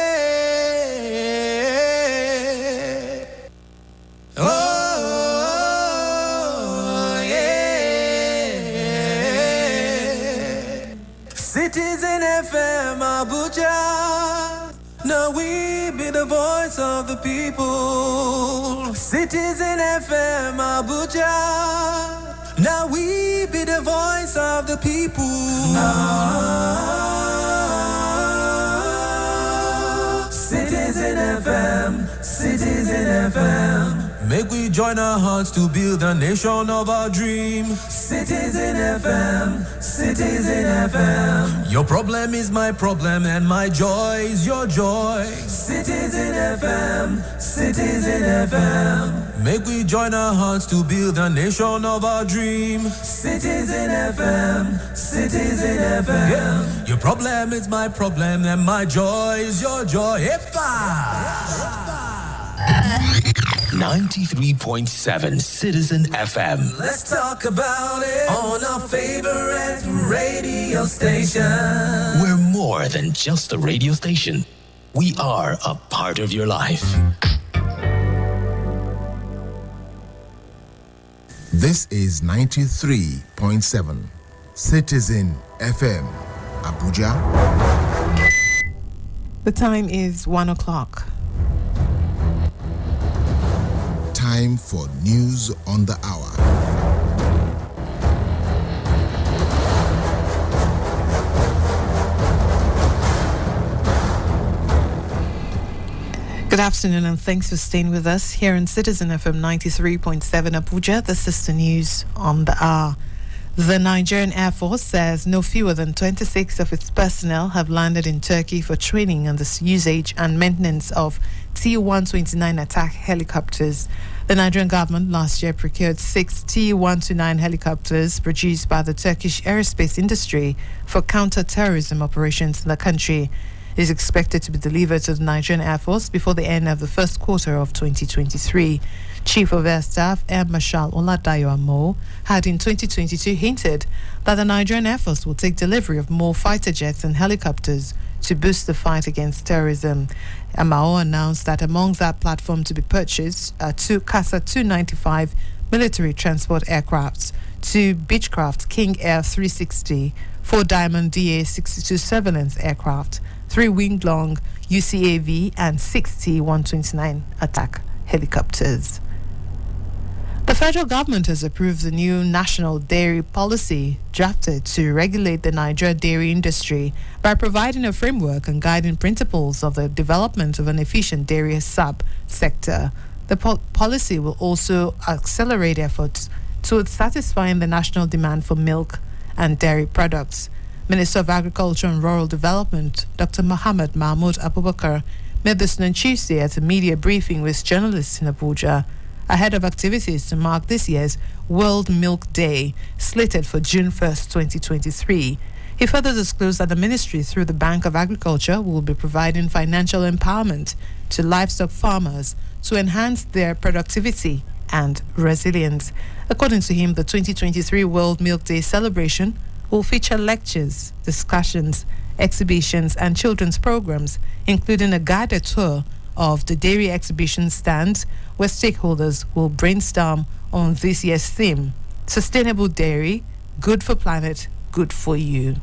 Citizen FM Abuja. Now we be the voice of the people. Citizen FM Abuja. Now we be the voice of the people. Citizen FM, Citizen FM. Make we join our hearts to build a nation of our dream. Citizen FM, Citizen FM. Your problem is my problem and my joy is your joy. Citizen FM, Citizen FM. Make we join our hearts to build a nation of our dream. Citizen FM, Citizen FM. Yeah. Your problem is my problem and my joy is your joy. Epa!
93.7 Citizen FM.
Let's talk about it on our favorite radio station.
We're more than just a radio station. We are a part of your life.
This is 93.7 Citizen FM, Abuja.
The time is 1 o'clock.
Time for news on the hour.
Good afternoon and thanks for staying with us here in Citizen FM 93.7 Abuja. This is the news on the hour. The Nigerian Air Force says no fewer than 26 of its personnel have landed in Turkey for training on the usage and maintenance of T-129 attack helicopters. The Nigerian government last year procured 6 T-129 helicopters produced by the Turkish aerospace industry for counter-terrorism operations in the country. It is expected to be delivered to the Nigerian Air Force before the end of the first quarter of 2023. Chief of Air Staff Air Marshal Oladayo Amo had in 2022 hinted that the Nigerian Air Force will take delivery of more fighter jets and helicopters to boost the fight against terrorism. Amao announced that among that platform to be purchased are 2 Casa 295 military transport aircrafts, 2 Beechcraft King Air 360, 4 Diamond DA-62 surveillance aircraft, 3 Wing-Long UCAV and 6 T-129 attack helicopters. The federal government has approved the new national dairy policy drafted to regulate the Nigerian dairy industry by providing a framework and guiding principles of the development of an efficient dairy sub-sector. The policy will also accelerate efforts towards satisfying the national demand for milk and dairy products. Minister of Agriculture and Rural Development, Dr. Mohammed Mahmoud Abubakar, made this on Tuesday at a media briefing with journalists in Abuja, ahead of activities to mark this year's World Milk Day, slated for June 1st, 2023. He further disclosed that the ministry, through the Bank of Agriculture, will be providing financial empowerment to livestock farmers to enhance their productivity and resilience. According to him, the 2023 World Milk Day celebration will feature lectures, discussions, exhibitions, and children's programs, including a guided tour of the dairy exhibition stands, where stakeholders will brainstorm on this year's theme: Sustainable Dairy, Good for Planet, Good for You.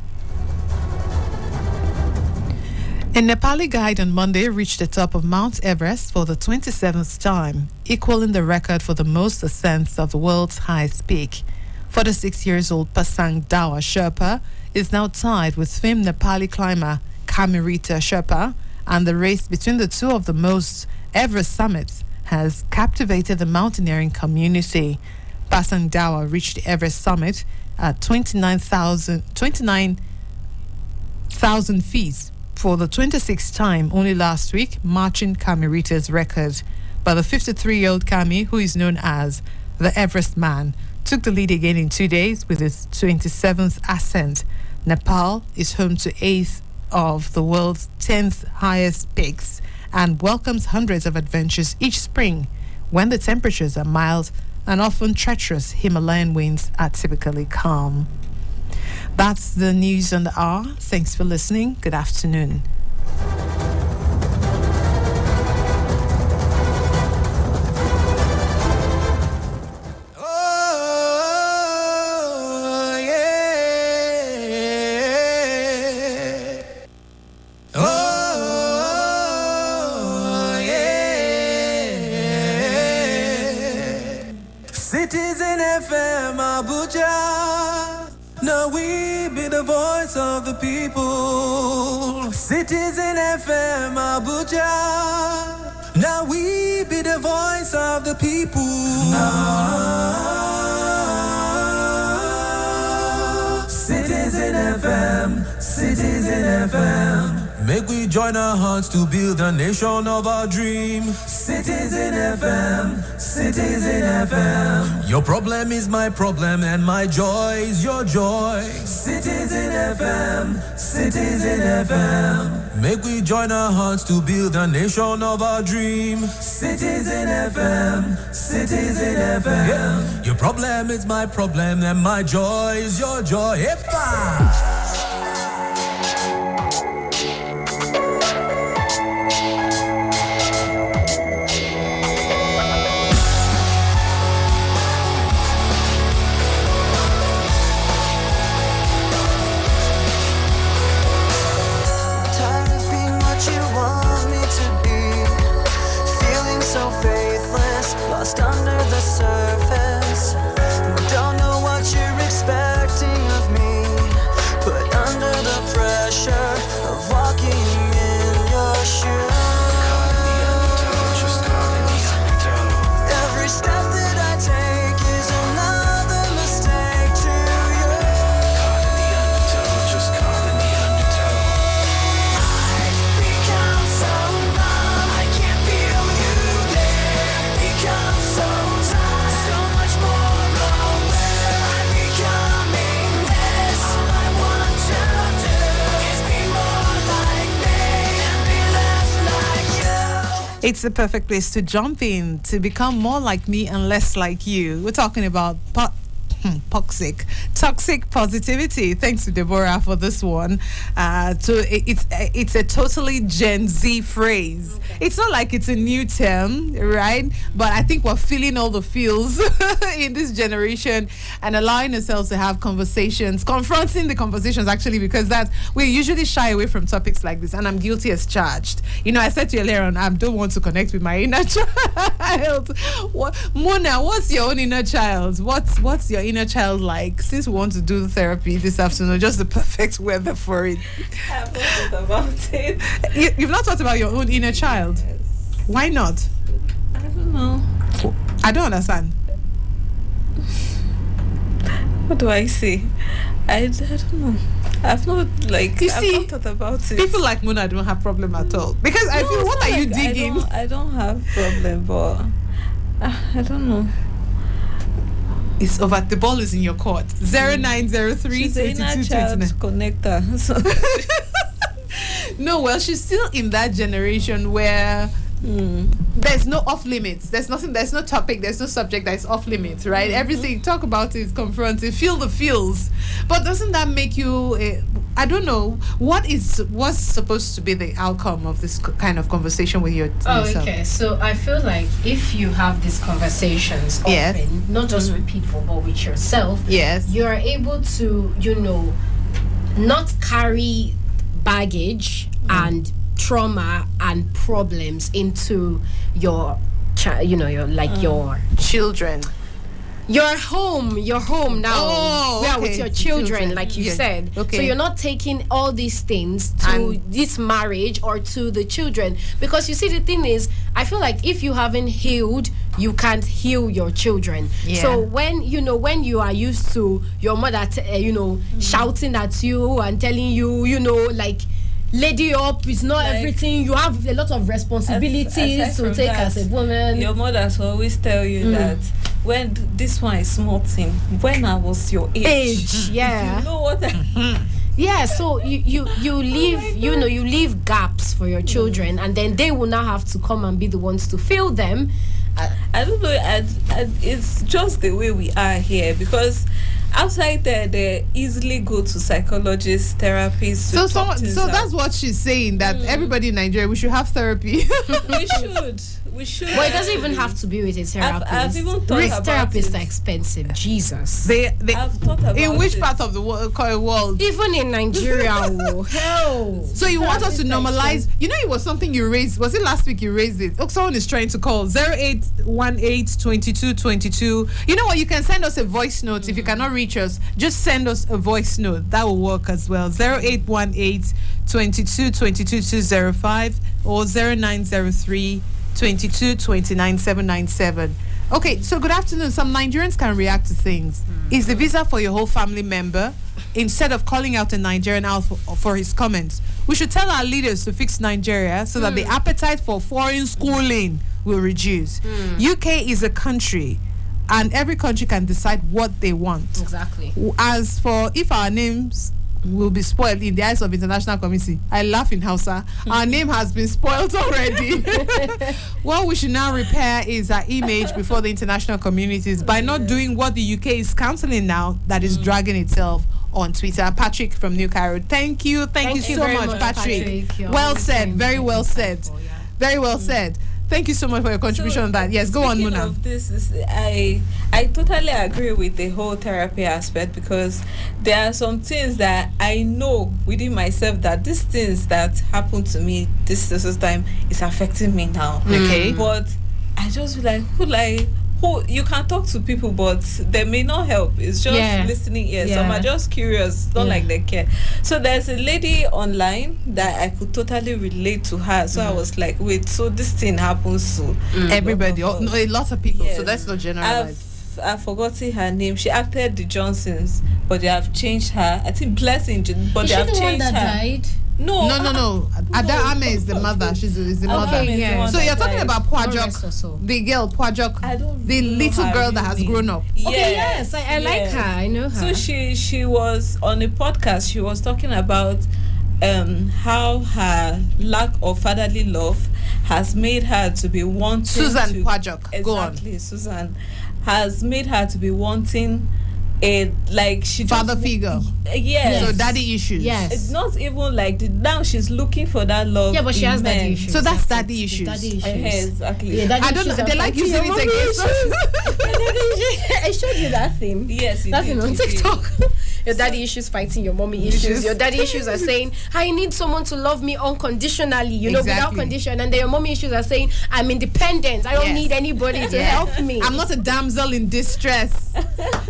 A Nepali guide on Monday reached the top of Mount Everest for the 27th time, equaling the record for the most ascents of the world's highest peak. 46-year-old Pasang Dawa Sherpa is now tied with famed Nepali climber Kamirita Sherpa, and the race between the two of the most Everest summits has captivated the mountaineering community. Pasang Dawa reached the Everest summit at 29,000 feet for the 26th time only last week, matching Kamirita's record. But the 53-year-old Kami, who is known as the Everest Man, took the lead again in 2 days with his 27th ascent. Nepal is home to 8th of the world's 10th highest peaks and welcomes hundreds of adventures each spring when the temperatures are mild and often treacherous Himalayan winds are typically calm. That's the news on the hour. Thanks for listening. Good afternoon.
Citizen FM Abuja. Now we be the voice of the people. Citizen FM Abuja. Now we be the voice of the people. Citizen FM, Citizen FM. Make we join our hearts to build a nation of our dream. Citizen FM, Citizen FM. Your problem is my problem and my joy is your joy. Citizen FM, Citizen FM. Make we join our hearts to build a nation of our dream. Citizen FM, Citizen FM. Yeah. Your problem is my problem and my joy is your joy. Epa!
Lost under the surface. Don't know what you're expecting of me.
It's the perfect place to jump in to become more like me and less like you. We're talking about toxic positivity. Thanks to Deborah for this one. It's a totally Gen Z phrase. Okay. It's not like it's a new term, right? But I think we're feeling all the feels in this generation and allowing ourselves to have conversations, confronting the conversations actually, because we usually shy away from topics like this, and I'm guilty as charged. I said to you earlier on, I don't want to connect with my inner child. Mona, what's your own inner child? What's your inner child like? Since we want to do therapy this afternoon, just the perfect weather for it.
I've not thought about it.
You've not thought about your own inner child? Yes. Why not?
I don't know.
I don't understand.
What do I say? I don't know. I've not not thought about it.
People like Mona don't have problem at all. Because I feel, what are you digging?
I don't have problem, but I don't know.
It's over. The ball is in your court. 0903.
She's the inner child connector. So.
No, well, she's still in that generation where there's no off limits. There's nothing. There's no topic. There's no subject that is off limits, right? Everything talk about it, confront it, feel the feels. But doesn't that make you? I don't know what's supposed to be the outcome of this kind of conversation with yourself.
Okay. So I feel like if you have these conversations often, not just with people but with yourself, you are able to, not carry baggage and trauma and problems into your your
children,
your home now. With your children, like you said.
Okay.
So you're not taking all these things to this marriage or to the children, because you see, the thing is, I feel like if you haven't healed, you can't heal your children. So when you are used to your mother shouting at you and telling you, lady up is not everything. You have a lot of responsibilities to take as a woman.
Your mothers always tell you that when this one is small thing, when I was your age.
Yeah.
You know what?
So you leave you leave gaps for your children, and then they will now have to come and be the ones to fill them.
I don't know. It's just the way we are here, because outside there, they easily go to psychologists, therapists.
So that's what she's saying, that everybody in Nigeria, we should have therapy.
We should.
Well, it doesn't even have to be with a therapist.
I've even thought about
therapists are expensive. Jesus.
I've thought about
in which part of the world?
Even in Nigeria. Hell.
So you want us to normalize? It was something you raised. Was it last week you raised it? Oh, someone is trying to call 0818-2222. You know what? You can send us a voice note. If you cannot reach us, just send us a voice note. That will work as well. 0818-2222-205 or 0903 22 29 797. Okay, so good afternoon. Some Nigerians can react to things. Is the visa for your whole family member? Instead of calling out a Nigerian out for his comments, we should tell our leaders to fix Nigeria so that the appetite for foreign schooling will reduce. UK is a country, and every country can decide what they want.
Well,
As for if our names will be spoiled in the eyes of international community, I laugh in Hausa. Our name has been spoiled already. What we should now repair is our image before the international communities by not doing what the UK is counseling now, that is dragging itself on Twitter. Patrick from New Cairo. Thank you so much, Patrick. Well said. Very well said. Very well said. Thank you so much for your contribution on that. Yes, go on, Muna.
Of this, I totally agree with the whole therapy aspect, because there are some things that I know within myself that these things that happened to me this time is affecting me now.
Okay.
But I just feel like, you can talk to people, but they may not help. It's just listening ears. Some are just curious, not like they care. So there's a lady online that I could totally relate to her. So I was like, wait, so this thing happens to
everybody, a lot of people. So that's not generalized.
I've forgotten her name. She acted the Johnsons, but they have changed her. I think Blessing, but they have changed her.
Died?
No. Ada Ame is the mother. She's the mother.
Yeah.
So you're talking about Pwajok, the girl Pwajok, the little girl that has grown up.
Yes, I like her. I know her.
So she was on a podcast. She was talking about how her lack of fatherly love has made her to be wanting
Susan Pajok.
Exactly,
go on.
Susan has made her to be wanting a she
father figure.
Yes.
So daddy issues.
Yes.
It's not even now she's looking for that love.
Yeah, but she has daddy issues.
So that's daddy issues.
Daddy issues.
Exactly.
Yeah, daddy
I don't know.
issues
They like using it against us.
I showed you that thing.
Yes,
that's on TikTok. Your daddy issues fighting your mommy issues. Your daddy issues are saying, I need someone to love me unconditionally, without condition. And then your mommy issues are saying, I'm independent. I don't need anybody to help me.
I'm not a damsel in distress.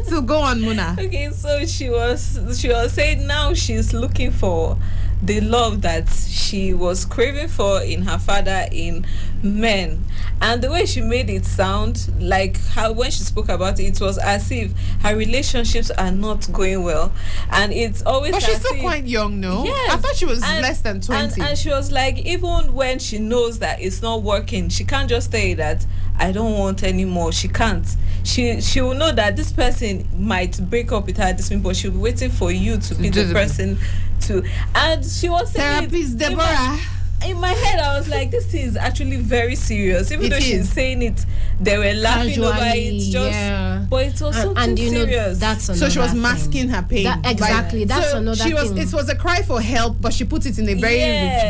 So go on, Muna.
Okay, so she was saying now she's looking for the love that she was craving for in her father in men. And the way she made it sound, like how when she spoke about it, it was as if her relationships are not going well. And it's always
But she's still quite young, no?
Yes.
I thought she was less than 20.
And she was like, even when she knows that it's not working, she can't just say that I don't want anymore. She can't. She will know that this person might break up with her at this point, but she'll be waiting for you to be the person to. And she was saying,
therapist Deborah.
In my head, I was like, this is actually very serious. Even though she's saying it, they were laughing over it. But it was something serious.
That's
so she was masking her pain.
Exactly. That's another thing.
It was a cry for help, but she put it in a very...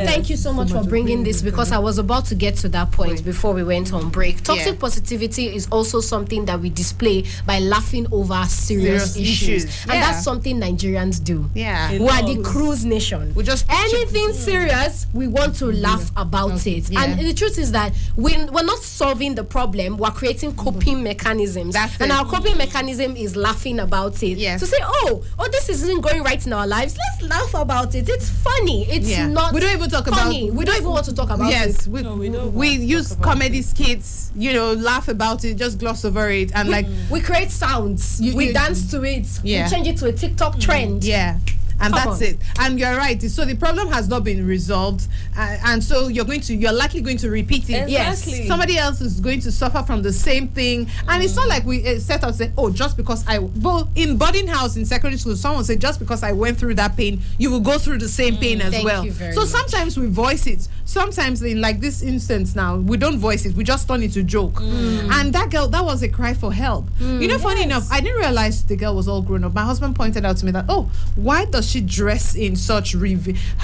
Thank you so much for bringing this, because I was about to get to that point before we went on break. Toxic positivity is also something that we display by laughing over serious issues. And that's something Nigerians do.
Yeah.
We are the cruise nation.
We just...
Anything serious, we want to laugh about it. And the truth is that we're not solving the problem, we're creating coping mechanisms. And our coping mechanism is laughing about it. To say, oh, this isn't going right in our lives, let's laugh about it. It's funny. It's not
we don't even talk
funny.
about...
We don't even want to talk about it.
We use comedy skits, laugh about it, just gloss over it, and we
create sounds. We dance to it. We change it to a TikTok trend.
And that's it. And you're right. So the problem has not been resolved, and so you're likely going to repeat it.
Exactly.
Somebody else is going to suffer from the same thing, and it's not like we set out to say, just because in boarding house in secondary school, someone said just because I went through that pain, you will go through the same pain as well. So sometimes we voice it. Sometimes in like this instance now, we don't voice it. We just turn it to joke. And that girl, that was a cry for help. Funny enough, I didn't realize the girl was all grown up. My husband pointed out to me that, why does she dress in such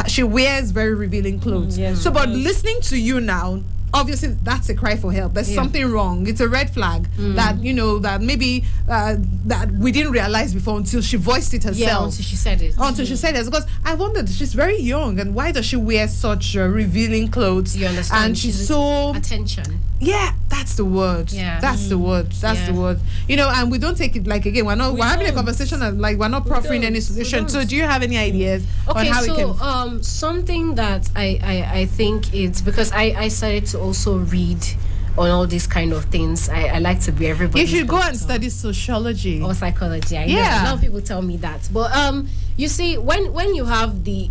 she wears very revealing clothes? But listening to you now, obviously that's a cry for help. There's something wrong. It's a red flag that that maybe that we didn't realize before until she voiced it herself.
Until she said it.
She said it, because I wondered, she's very young, and why does she wear such revealing clothes?
You understand?
And she's so
attention.
Yeah, that's the word. That's the word. That's the word. And we don't take it like, again, we're having a conversation and like we're not proffering any solution. So do you have any ideas on how we can?
Something that I think it's because I started to also read on all these kind of things. I like to be everybody.
You should go and study sociology
or psychology. I know. A lot of people tell me that, but you see, when you have the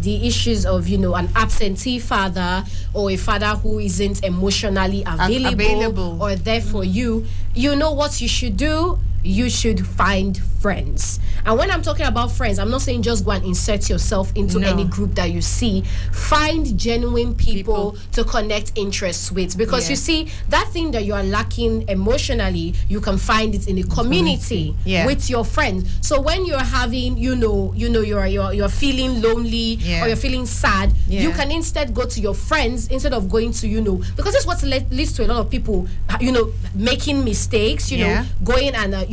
issues of an absentee father or a father who isn't emotionally available or there for you, what you should do. You should find friends. And when I'm talking about friends, I'm not saying just go and insert yourself into any group that you see. Find genuine people to connect interests with, because you see, that thing that you are lacking emotionally, you can find it in a community with your friends. So when you're having you're feeling lonely or you're feeling sad, you can instead go to your friends instead of going to because it's what leads to a lot of people making mistakes, going and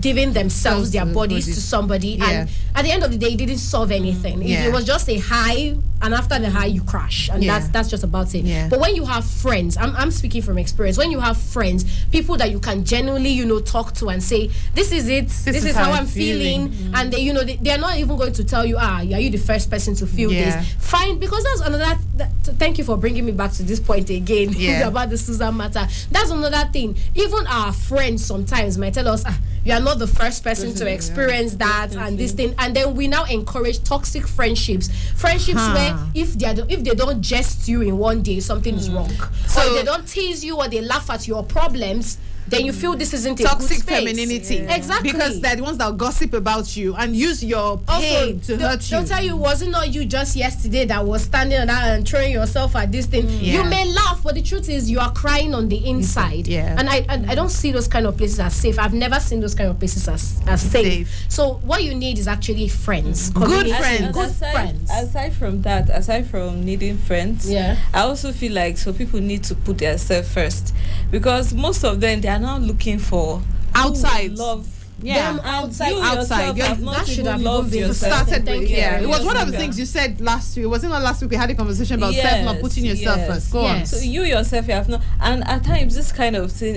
giving themselves, their bodies to somebody, and at the end of the day, it didn't solve anything. It was just a high, and after the high, you crash, and that's just about it. But when you have friends, I'm speaking from experience. When you have friends, people that you can genuinely, talk to and say, "This is it. This is how I'm feeling," and they are not even going to tell you, "Are you the first person to feel this?" Fine, because that's another. Thank you for bringing me back to this point again about the Susan matter. That's another thing. Even our friends sometimes might tell us, "You are not the first person to experience that and this thing," and then we now encourage toxic friendships where if they don't jest you in one day, something is wrong. So if they don't tease you or they laugh at your problems, then you feel this isn't
toxic
a good space.
femininity.
Exactly.
Because they're the ones that gossip about you and use your pain to hurt you.
They'll tell you, was it not you just yesterday that was standing on that and throwing yourself at this thing? You may laugh, but the truth is you are crying on the inside. And I don't see those kind of places as safe. I've never seen those kind of places as safe. So what you need is actually friends.
Good friends.
Good friends.
Aside from needing friends, I also feel like people need to put themselves first, because most of them, they are now looking for
outside
love.
Them outside.
That should have loved
yourself. It was one of the things you said last week. Wasn't it last week we had a conversation about self not putting yourself first? Go on.
So you yourself, you have not, and at times this kind of thing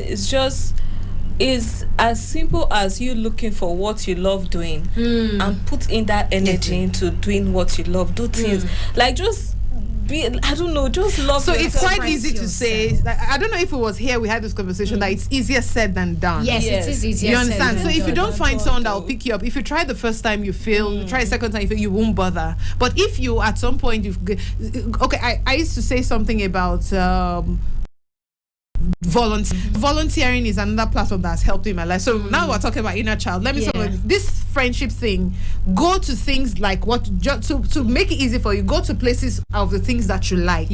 is as simple as you looking for what you love doing and put in that energy into doing what you love. Do things like just just love.
So it's quite easy to say. Like, I don't know if it was here we had this conversation that it's easier said than done.
Yes, it is easier.
You understand?
Said
so if you don't find someone that will pick you up, if you try the first time you fail, try a second time you fail, you won't bother. But if you at some point I used to say something about volunteering is another platform that's helped in my life. So now we're talking about inner child. Let me say this friendship thing. Go to things like to make it easy for you. Go to places of the things that you like.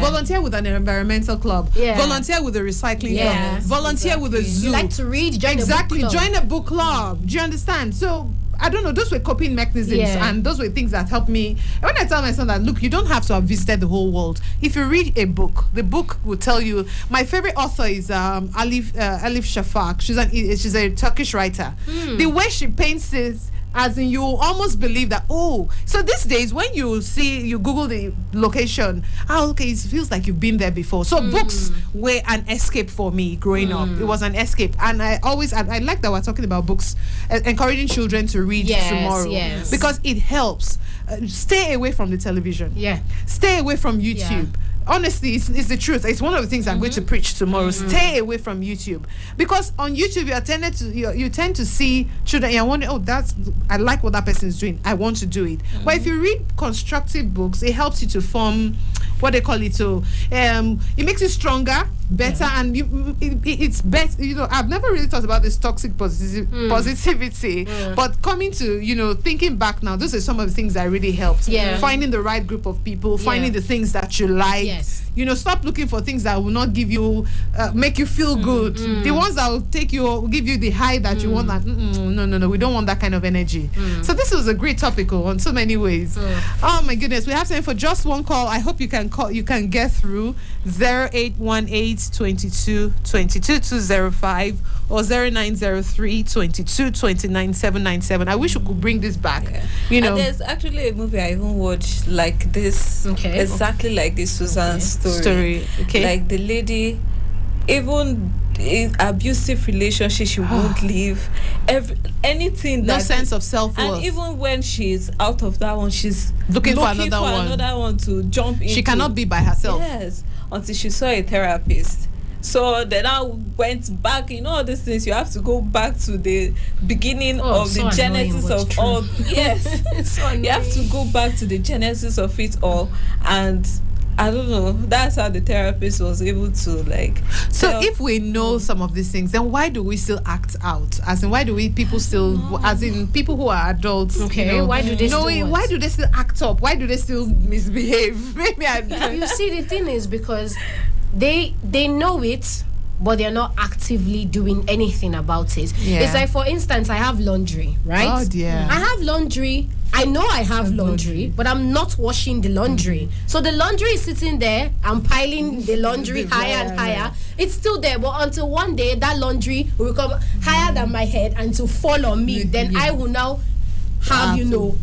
Volunteer with an environmental club. Volunteer with a recycling club. Volunteer with a zoo.
You like to read? Join
a book club. Do you understand? So I don't know, those were coping mechanisms and those were things that helped me. When I tell my son that, look, you don't have to have visited the whole world. If you read a book, the book will tell you. My favorite author is Alif Shafak. She's a Turkish writer. The way she paints it, as in you almost believe that, so these days when you Google the location, it feels like you've been there before. So books were an escape for me growing up. It was an escape, and I like that we're talking about books, encouraging children to read tomorrow because it helps. Stay away from the television. Stay away from YouTube. Honestly, it's the truth. It's one of the things I'm going to preach tomorrow. Stay away from YouTube, because on YouTube you tend to see children and you wonder, I like what that person is doing, I want to do it. But if you read constructive books, it helps you to form what they call it. So it makes you stronger, better, and it's best. I've never really thought about this toxic positivity, but coming to thinking back now, those are some of the things that really helped. Finding the right group of people, finding the things that you like. Stop looking for things that will not give you make you feel good. The ones that will give you the high that you want. That no, we don't want that kind of energy. So this was a great topic on so many ways. Oh my goodness, we have time for just one call. I hope you can call. You can get through 0818 22 22 205 or 0903 22 29 797. I wish we could bring this back. And
there's actually a movie I even watched like this, exactly like this Susan's story. Like the lady, even in abusive relationship, she won't leave. Anything
no sense of self-worth.
And even when she's out of that one, she's looking for another one to jump into.
She cannot be by herself.
Yes, until she saw a therapist. So they now went back. All these things, you have to go back to the beginning of the genesis of all. Yes, you have to go back to the genesis of it all. And I don't know, that's how the therapist was able to
So if we know some of these things, then why do we still act out? As in, why do people still, as in people who are adults,
why do they
why do they still act up? Why do they still misbehave? Maybe
you see, the thing is because they know it, but they're not actively doing anything about it. It's like, for instance, I have laundry, right?
Oh dear.
I have laundry. I know I have laundry, but I'm not washing the laundry. So the laundry is sitting there. I'm piling the laundry higher and higher. It's still there, but until one day that laundry will become higher than my head and to fall on me, then I will now have, how will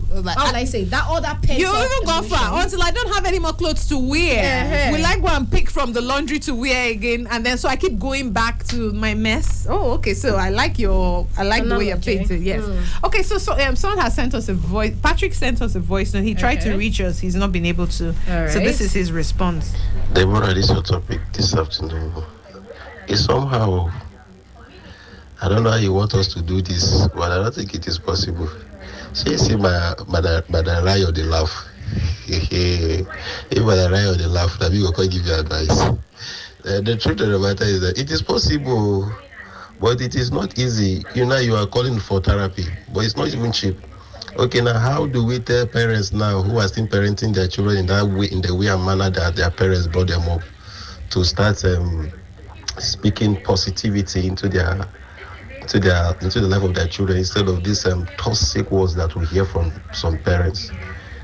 I say that all that pain.
You even go far until I don't have any more clothes to wear. Will I go and pick from the laundry to wear again? And then so I keep going back to my mess. Oh, okay. So I like the way you're painted. Yes. Okay. So someone has sent us a voice. Patrick sent us a voice, and he tried to reach us. He's not been able to. So this is his response.
Deborah, this is your topic this afternoon. It's somehow, I don't know how you want us to do this, but I don't think it is possible. See, Madam Rayo, they laugh. If Madam Rayo, they laugh, that we will give you advice. The truth of the matter is that it is possible. But it is not easy. You are calling for therapy, but it's not even cheap. Okay, now how do we tell parents now who are still parenting their children in that way, in the way and manner that their parents brought them up, to start speaking positivity into the life of their children instead of these toxic words that we hear from some parents?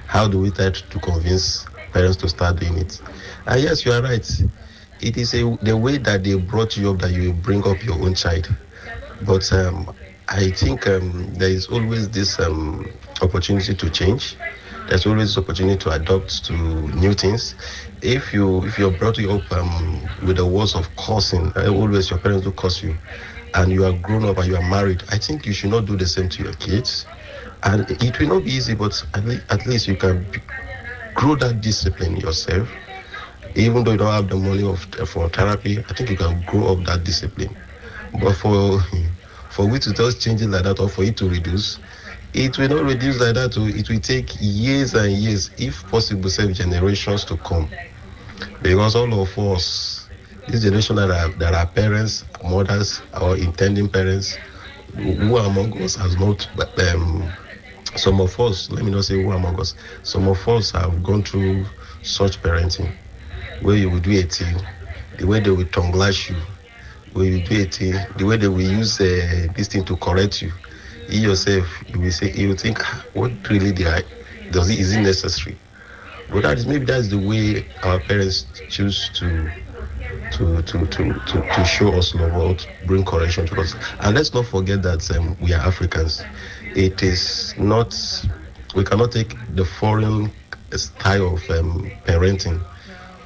How do we try to convince parents to start doing it? And yes, you are right. It is the way that they brought you up that you bring up your own child. But I think there is always this opportunity to change. There's always this opportunity to adapt to new things. If you're brought up with the words of cursing, always your parents do curse you, and you are grown up and you are married, I think you should not do the same to your kids. And it will not be easy, but at least you can grow that discipline yourself. Even though you don't have the money for therapy, I think you can grow up that discipline. But for we to just change it like that, or for it to reduce, it will not reduce like that. It will take years and years, if possible, 7 generations to come. Because all of us, this generation that are parents, mothers, or intending parents, who among us has not, some of us, let me not say who among us, some of us have gone through such parenting, where you will do a thing, the way they will tongue lash you, where you do a thing, the way they will use this thing to correct you. You yourself, you will think, what really is it necessary? But maybe that's the way our parents choose to show us love or to bring correction to us. And let's not forget that we are Africans. It is not, we cannot take the foreign style of parenting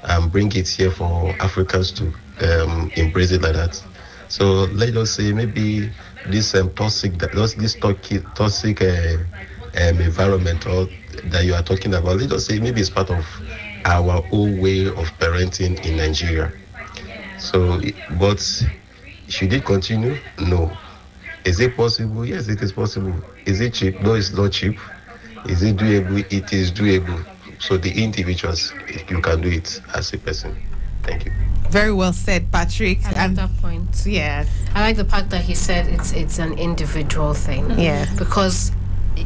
and bring it here for Africans to embrace it like that. So let us say maybe this toxic environment that you are talking about, let us say maybe it's part of our own way of parenting in Nigeria. So, but should it continue? No. Is it possible? Yes, it is possible. Is it cheap? No, it's not cheap. Is it doable? It is doable. So the individuals, you can do it as a person. Thank you.
Very well said, Patrick.
I like that point.
Yes.
I like the fact that he said it's an individual thing.
Yes.
Because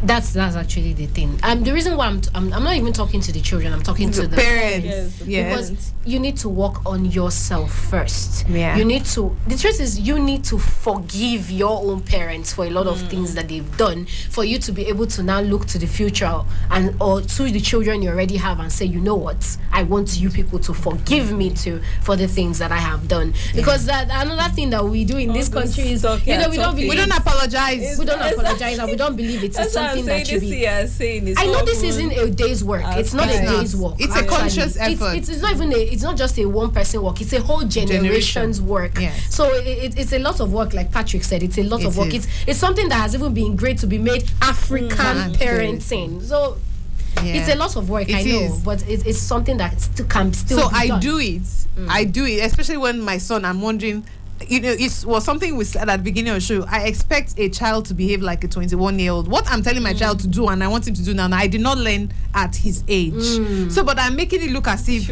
that's actually the thing. The reason why I'm not even talking to the children, I'm talking to the parents.
Yes.
Because you need to work on yourself first.
Yeah.
The truth is, you need to forgive your own parents for a lot of things that they've done, for you to be able to now look to the future or to the children you already have and say, you know what, I want you people to forgive me too for the things that I have done. Because that another thing that we do in this country is, we don't apologize. We don't apologize, and we don't believe it's something that should be. I know this isn't a day's work. It's not a day's work.
It's a conscious effort.
It's not even it's not just a one person work. It's a whole generation's work.
Yes.
So it's a lot of work, like Patrick said. It's a lot of work. It's something that has even been great to be made African parenting. So it's a lot of work. I know, but it's something that can still.
So
be
I
done.
do it. I do it, especially when my son. I'm wondering. It was something we said at the beginning of the show. I expect a child to behave like a 21-year-old. What I'm telling my child to do, and I want him to do now, I did not learn at his age. So, but I'm making it look as if,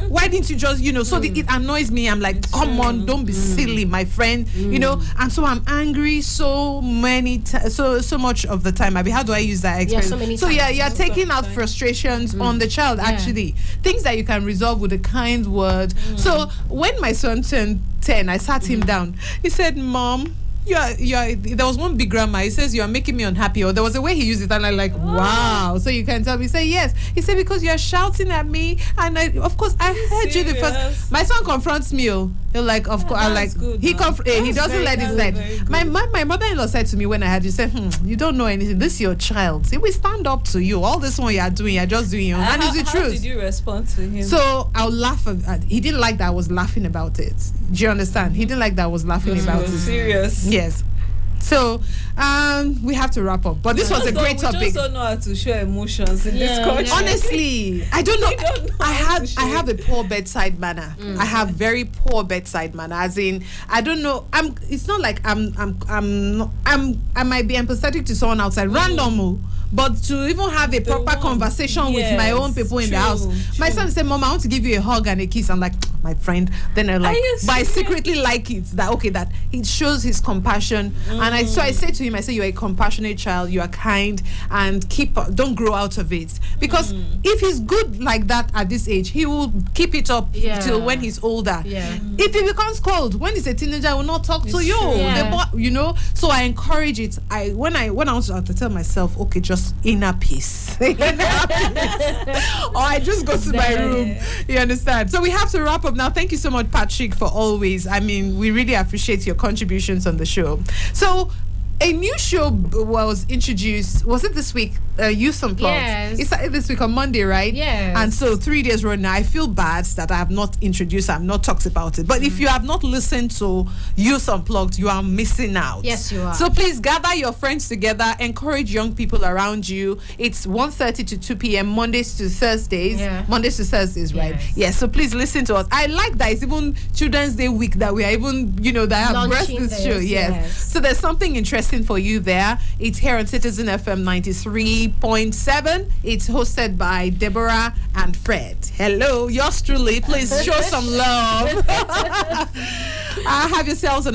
why didn't you just, so it annoys me. I'm like, come on, don't be silly, my friend, and so I'm angry so much of the time. How do I use that expression? So you're taking out frustrations on the child, actually. Things that you can resolve with a kind word. So when my son turned 10, I sat him down. He said, Mom, there was one big grammar. He says, you are making me unhappy. Or there was a way he used it, and I'm like, wow. So you can tell me. He said, yes. He said, because you are shouting at me, and of course I heard you the first. My son confronts me. He'll like, of course, I like. He doesn't let it slide. My mother-in-law said to me when I had you, said, you don't know anything. This is your child. See, we stand up to you. All this one you are doing, you're just doing your own. And it's the truth. How
did you respond to him?
So I'll laugh. He didn't like that I was laughing about it. Do you understand? He didn't like that I was laughing about it.
Serious.
Yes. So we have to wrap up. But this was a great topic.
We just don't know how to show emotions in this country.
Honestly, I don't know. I have a poor bedside manner. I have very poor bedside manner. As in, I don't know. It's not like I might be empathetic to someone outside, random. But to even have a proper conversation with my own people in the house. My son said, Mom, I want to give you a hug and a kiss. I'm like, my friend. Then I like, but I secretly like it that it shows his compassion. And I say to him, I say, you're a compassionate child, you are kind, and don't grow out of it. Because if he's good like that at this age, he will keep it up till when he's older. If he becomes cold, when he's a teenager, I will not talk to you. You know, so I encourage it. When I want to tell myself, okay, just inner peace. Or I just go to my room. You understand? So we have to wrap up now. Thank you so much, Patrick, for always. I mean, we really appreciate your contributions on the show. So a new show was introduced. Was it this week? Youth Unplugged.
Yes.
It started this week on Monday, right?
Yes.
And so 3 days run now. I feel bad that I have not introduced, I have not talked about it. But if you have not listened to Youth Unplugged, you are missing out.
Yes, you are.
So please gather your friends together, encourage young people around you. It's 1:30 to 2 p.m. Mondays to Thursdays. Mondays to Thursdays, right? Yes. So please listen to us. I like that it's even Children's Day week that we are even, that I have brushed this show. Yes. So there's something interesting for you there. It's here on Citizen FM 93.7. It's hosted by Deborah and Fred. Hello, yours truly. Please show some love. Have yourselves an